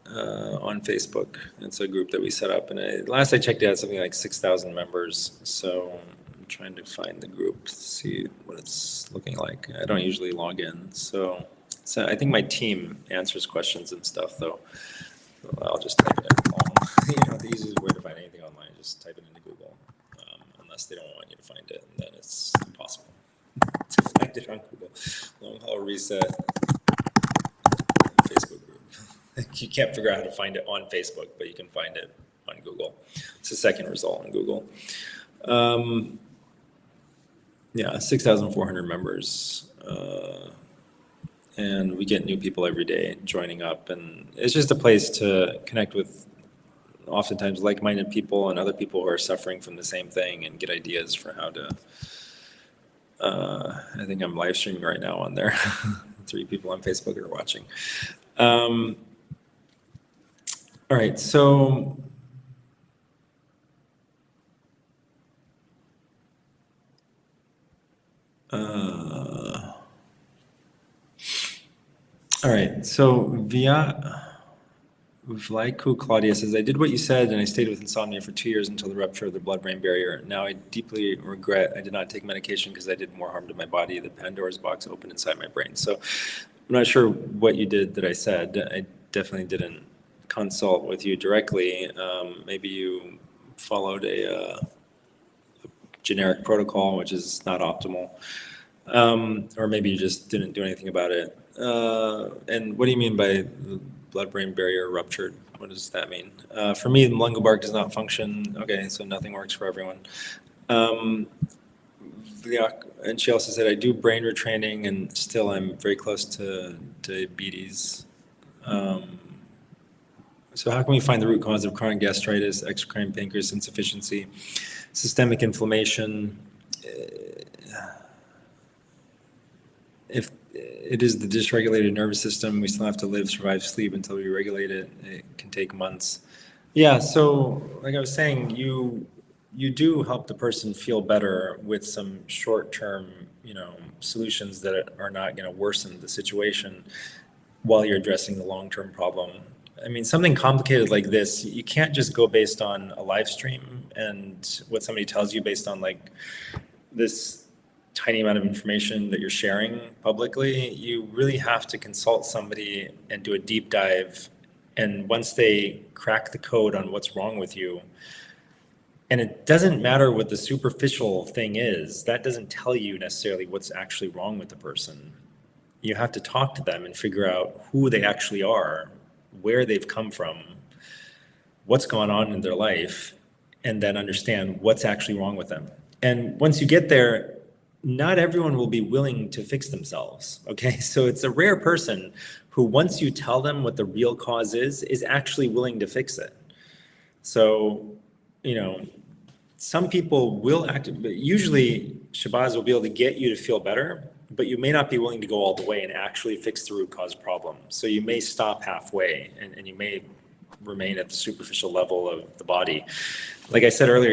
A: on Facebook. It's a group that we set up, and last I checked, it had something like 6,000 members. So I'm trying to find the group to see what it's looking like. I don't usually log in, so I think my team answers questions and stuff, though. I'll just type it in. The easiest way to find anything online, just type it into Google, unless they don't want you to find it, and then it's impossible to find it on Google. Long haul reset Facebook group. You can't figure out how to find it on Facebook, but you can find it on Google. It's the second result on Google. 6,400 members. And we get new people every day joining up. And it's just a place to connect with oftentimes like-minded people and other people who are suffering from the same thing and get ideas for how to, I think I'm live streaming right now on there. 3 people on Facebook are watching. All right, so all right, so Vlaiku Claudia says, I did what you said and I stayed with insomnia for 2 years until the rupture of the blood-brain barrier. Now I deeply regret I did not take medication because I did more harm to my body. The Pandora's box opened inside my brain. So I'm not sure what you did that I said. I definitely didn't consult with you directly. Maybe you followed a generic protocol, which is not optimal. Or maybe you just didn't do anything about it. And what do you mean by the blood-brain barrier ruptured? What does that mean? For me, the lungobark does not function. Okay, so nothing works for everyone. And she also said, I do brain retraining and still I'm very close to diabetes. So how can we find the root cause of chronic gastritis, exocrine pancreas insufficiency, systemic inflammation? If it is the dysregulated nervous system, we still have to live, survive, sleep until we regulate it. It can take months. Yeah, so like I was saying, you do help the person feel better with some short-term, solutions that are not going to worsen the situation while you're addressing the long-term problem. I mean, something complicated like this, you can't just go based on a live stream and what somebody tells you based on like this tiny amount of information that you're sharing publicly. You really have to consult somebody and do a deep dive. And once they crack the code on what's wrong with you, and it doesn't matter what the superficial thing is, that doesn't tell you necessarily what's actually wrong with the person. You have to talk to them and figure out who they actually are, where they've come from, what's going on in their life, and then understand what's actually wrong with them. And once you get there, not everyone will be willing to fix themselves. Okay, so it's a rare person who, once you tell them what the real cause is actually willing to fix it. So, you know, some people will act, but usually Shabazz will be able to get you to feel better, but you may not be willing to go all the way and actually fix the root cause problem. So you may stop halfway, and you may remain at the superficial level of the body. Like I said earlier,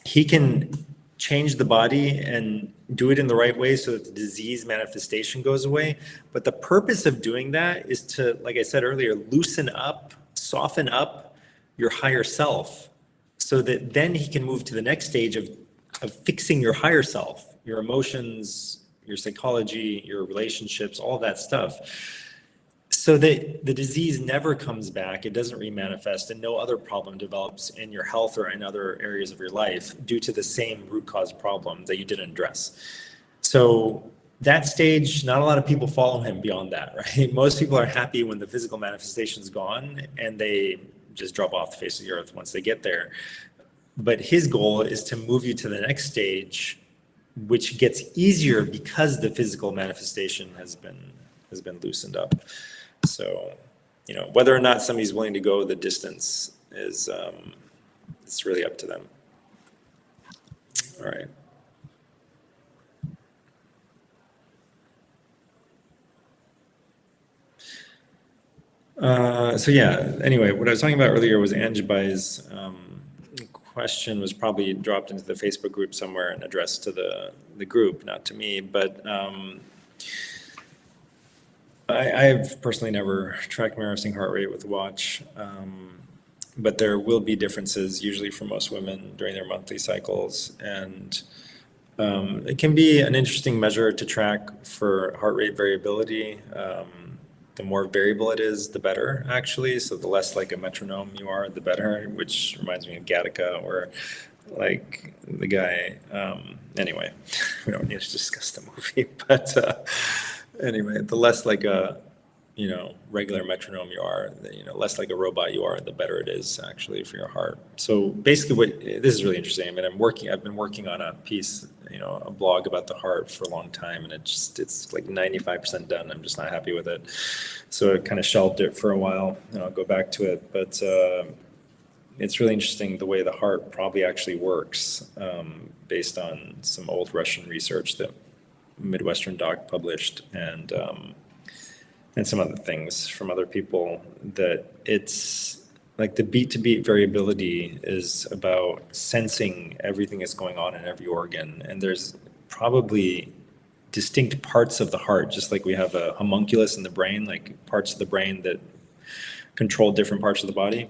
A: he can change the body and do it in the right way so that the disease manifestation goes away. But the purpose of doing that is to, like I said earlier, loosen up, soften up your higher self, so that then he can move to the next stage of fixing your higher self, your emotions, your psychology, your relationships, all that stuff. So that the disease never comes back, it doesn't remanifest, and no other problem develops in your health or in other areas of your life due to the same root cause problem that you didn't address. So that stage, not a lot of people follow him beyond that, right? Most people are happy when the physical manifestation is gone and they just drop off the face of the earth once they get there. But his goal is to move you to the next stage, which gets easier because the physical manifestation has been loosened up. So, you know, whether or not somebody's willing to go the distance is, it's really up to them. All right. So yeah, anyway, what I was talking about earlier was Anjabai's question was probably dropped into the Facebook group somewhere and addressed to the group, not to me, but I've personally never tracked my resting heart rate with a watch, but there will be differences usually for most women during their monthly cycles, and it can be an interesting measure to track for heart rate variability. The more variable it is, the better, actually. So the less like a metronome you are, the better, which reminds me of Gattaca, or like the guy, anyway, we don't need to discuss the movie, but anyway, the less like a, you know, regular metronome you are, the, you know, less like a robot you are, the better it is actually for your heart. So basically this is really interesting. I mean, I've been working on a piece, you know, a blog about the heart for a long time, and it's like 95% done. I'm just not happy with it. So I kind of shelved it for a while, and I'll go back to it. But it's really interesting the way the heart probably actually works, based on some old Russian research that Midwestern Doc published, and some other things from other people, that it's like the beat to beat variability is about sensing everything that's going on in every organ. And there's probably distinct parts of the heart, just like we have a homunculus in the brain, like parts of the brain that control different parts of the body.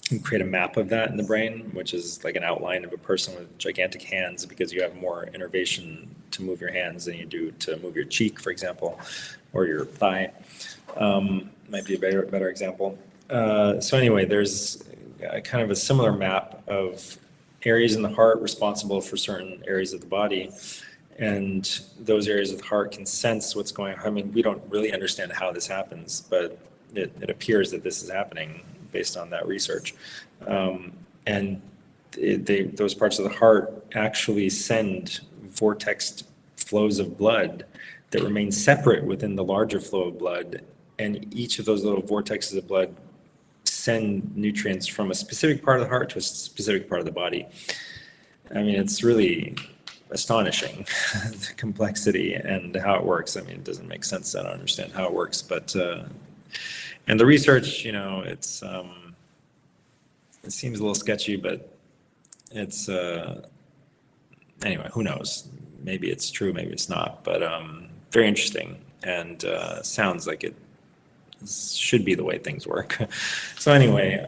A: You create a map of that in the brain, which is like an outline of a person with gigantic hands, because you have more innervation to move your hands than you do to move your cheek, for example, or your thigh. Might be a better example. So anyway, there's kind of a similar map of areas in the heart responsible for certain areas of the body. And those areas of the heart can sense what's going on. I mean, we don't really understand how this happens, but it appears that this is happening based on that research. And those parts of the heart actually send vortex flows of blood that remain separate within the larger flow of blood. And each of those little vortexes of blood send nutrients from a specific part of the heart to a specific part of the body. I mean, it's really astonishing, the complexity and how it works. I mean, it doesn't make sense. I don't understand how it works, but and the research, you know, it seems a little sketchy, but it's anyway, who knows? Maybe it's true, maybe it's not, but very interesting, and sounds like it should be the way things work. So anyway,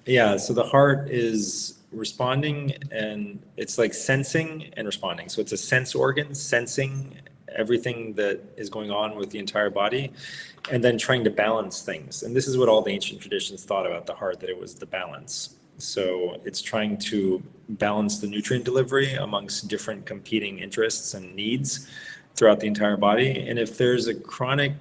A: yeah, so the heart is responding, and it's like sensing and responding. So it's a sense organ, sensing everything that is going on with the entire body, and then trying to balance things. And this is what all the ancient traditions thought about the heart, that it was the balance. So it's trying to balance the nutrient delivery amongst different competing interests and needs throughout the entire body. And if there's a chronic,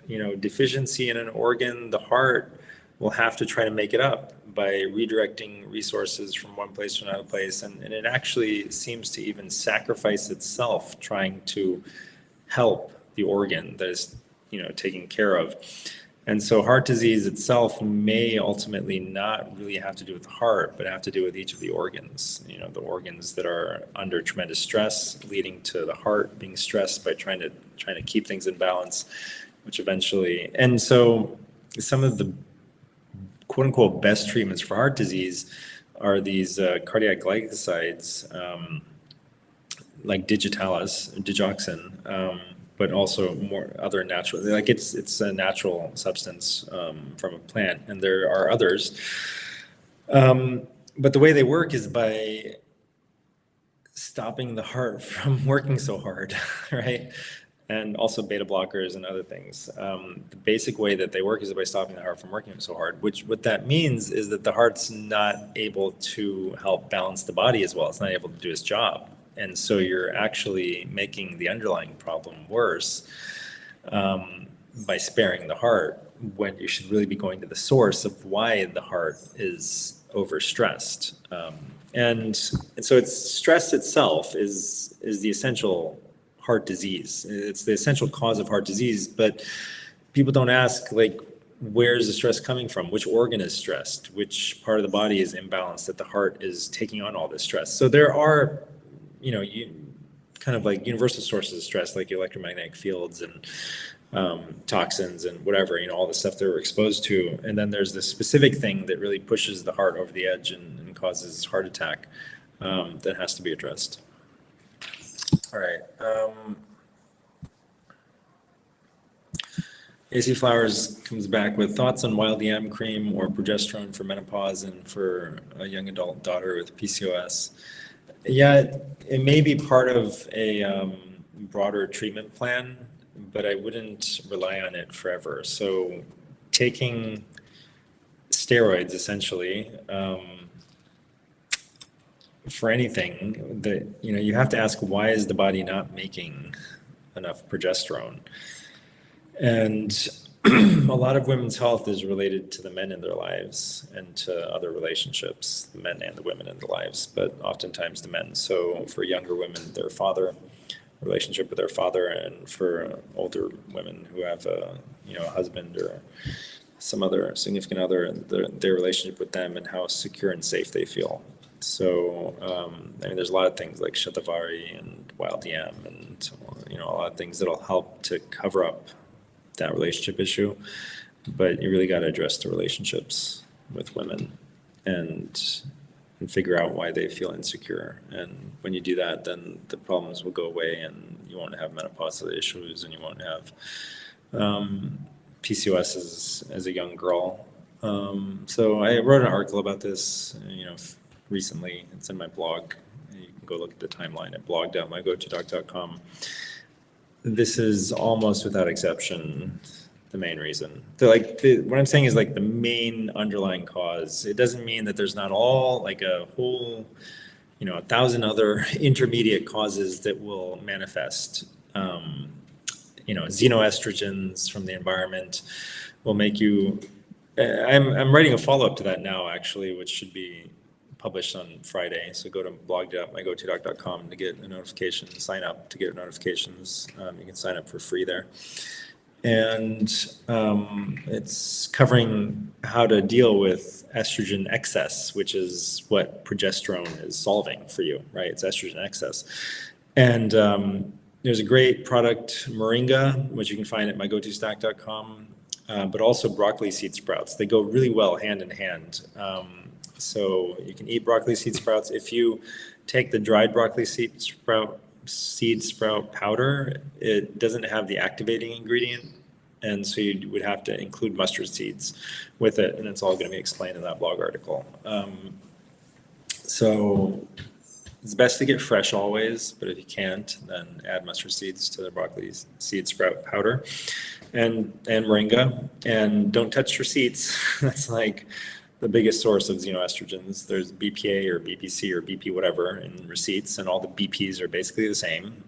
A: you know, deficiency in an organ, the heart will have to try to make it up by redirecting resources from one place to another place. And it actually seems to even sacrifice itself trying to help the organ that is, taken care of. And so heart disease itself may ultimately not really have to do with the heart, but have to do with each of the organs, the organs that are under tremendous stress, leading to the heart being stressed by trying to keep things in balance, which eventually, and so some of the quote unquote best treatments for heart disease are these cardiac glycosides, like digoxin, but also more other natural, like it's a natural substance from a plant, and there are others. But the way they work is by stopping the heart from working so hard, right? And also beta blockers and other things. The basic way that they work is by stopping the heart from working so hard, what that means is that the heart's not able to help balance the body as well. It's not able to do its job. And so you're actually making the underlying problem worse by sparing the heart, when you should really be going to the source of why the heart is overstressed. And so it's stress itself is the essential heart disease. It's the essential cause of heart disease, but people don't ask, like, where's the stress coming from? Which organ is stressed? Which part of the body is imbalanced that the heart is taking on all this stress? So there are, kind of like universal sources of stress, like electromagnetic fields and toxins and whatever, all the stuff that we're exposed to. And then there's this specific thing that really pushes the heart over the edge and causes heart attack that has to be addressed. All right. AC Flowers comes back with thoughts on wild yam cream or progesterone for menopause and for a young adult daughter with PCOS. Yeah, it may be part of a broader treatment plan, but I wouldn't rely on it forever. So taking steroids essentially for anything that, you have to ask, why is the body not making enough progesterone? And a lot of women's health is related to the men in their lives and to other relationships, the men and the women in their lives, but oftentimes the men. So for younger women, their father, relationship with their father, and for older women who have a husband or some other significant other, their relationship with them and how secure and safe they feel. So there's a lot of things like shatavari and wild yam and a lot of things that'll help to cover up that relationship issue, but you really got to address the relationships with women and figure out why they feel insecure. And when you do that, then the problems will go away, and you won't have menopausal issues, and you won't have PCOS as a young girl. So I wrote an article about this, recently. It's in my blog. You can go look at the timeline at blog.mygotodoc.com. This is almost without exception the main reason. What I'm saying is like the main underlying cause. It doesn't mean that there's not all like a whole, 1,000 other intermediate causes that will manifest. Xenoestrogens from the environment will make you. I'm writing a follow-up to that now, actually, which should be published on Friday. So go to blog.mygotodoc.com to get a notification, sign up to get notifications. You can sign up for free there. And it's covering how to deal with estrogen excess, which is what progesterone is solving for you, right? It's estrogen excess. And there's a great product, Moringa, which you can find at mygotostack.com, but also broccoli seed sprouts. They go really well hand in hand. So you can eat broccoli seed sprouts. If you take the dried broccoli seed sprout powder, it doesn't have the activating ingredient, and so you would have to include mustard seeds with it, and it's all going to be explained in that blog article. So it's best to get fresh always, but if you can't, then add mustard seeds to the broccoli seed sprout powder and moringa, and don't touch receipts. That's like the biggest source of xenoestrogens. There's BPA or BPC or BP whatever in receipts, and all the BPs are basically the same.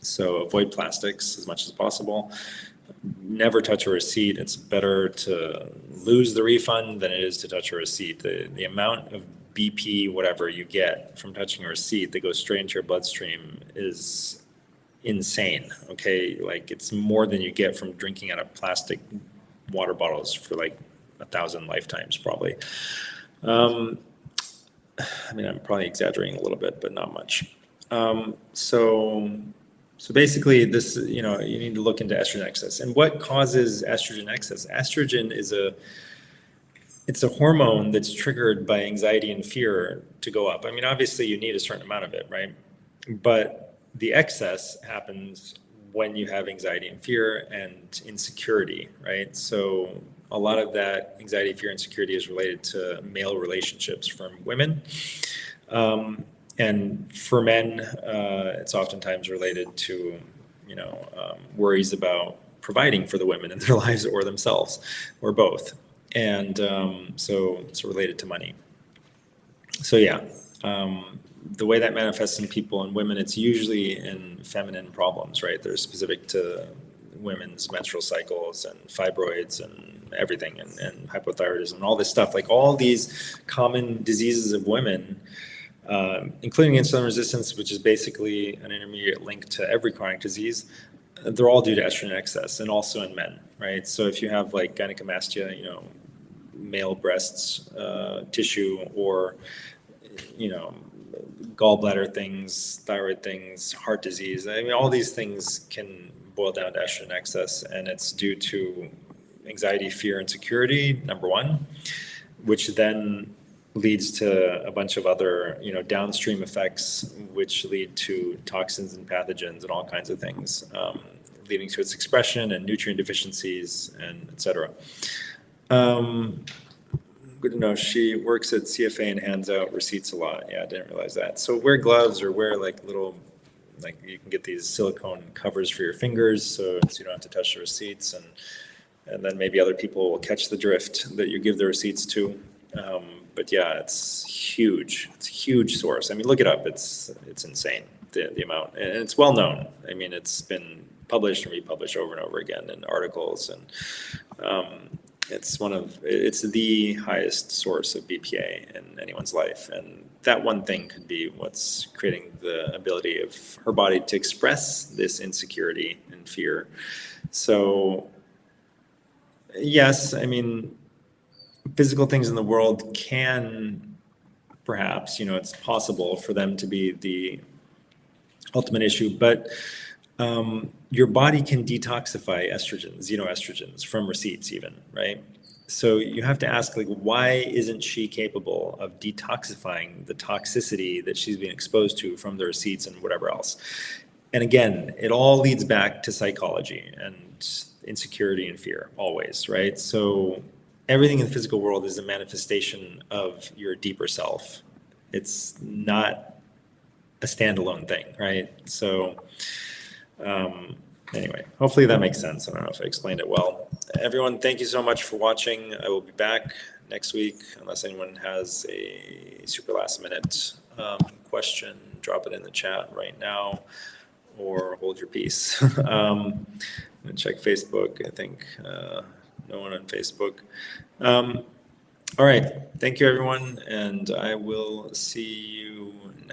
A: So avoid plastics as much as possible. never touch a receipt. It's better to lose the refund than it is to touch a receipt. The amount of BP, whatever you get from touching a receipt that goes straight into your bloodstream is insane. Okay, like it's more than you get from drinking out of plastic water bottles for like 1,000 lifetimes, probably. I mean, I'm probably exaggerating a little bit, but not much. So basically this, you need to look into estrogen excess. And what causes estrogen excess? Estrogen it's a hormone that's triggered by anxiety and fear to go up. I mean, obviously you need a certain amount of it, right? But the excess happens when you have anxiety and fear and insecurity, right? So a lot of that anxiety, fear, insecurity is related to male relationships from women. And for men, it's oftentimes related to, worries about providing for the women in their lives or themselves, or both. And so it's related to money. So yeah, the way that manifests in people and women, it's usually in feminine problems, right? They're specific to women's menstrual cycles and fibroids and everything, and hypothyroidism and all this stuff. Like all these common diseases of women, including insulin resistance, which is basically an intermediate link to every chronic disease, they're all due to estrogen excess, and also in men, right? So if you have like gynecomastia, male breasts tissue, or gallbladder things, thyroid things, heart disease, I mean, all these things can boil down to estrogen excess, and it's due to anxiety, fear, insecurity, number one, which then leads to a bunch of other, downstream effects, which lead to toxins and pathogens and all kinds of things, leading to its expression and nutrient deficiencies, and et cetera. Good to know. She works at CFA and hands out receipts a lot. Yeah, I didn't realize that. So wear gloves, or wear like little, like you can get these silicone covers for your fingers, so you don't have to touch the receipts, and then maybe other people will catch the drift that you give the receipts to. But yeah, it's huge. It's a huge source. I mean, look it up. It's insane, the amount, and it's well known. I mean, it's been published and republished over and over again in articles, and it's the highest source of BPA in anyone's life, and that one thing could be what's creating the ability of her body to express this insecurity and fear. So yes, I mean, physical things in the world can perhaps, it's possible for them to be the ultimate issue, but your body can detoxify estrogens, xenoestrogens from receipts even, right? So you have to ask, like, why isn't she capable of detoxifying the toxicity that she's being exposed to from the receipts and whatever else? And again, it all leads back to psychology and insecurity and fear, always, right? So everything in the physical world is a manifestation of your deeper self. It's not a standalone thing, right? So anyway, hopefully that makes sense. I don't know if I explained it well. Everyone, thank you so much for watching. I will be back next week, unless anyone has a super last minute question. Drop it in the chat right now, or hold your peace. I'm gonna check Facebook. I think no one on Facebook. All right, thank you everyone, and I will see you next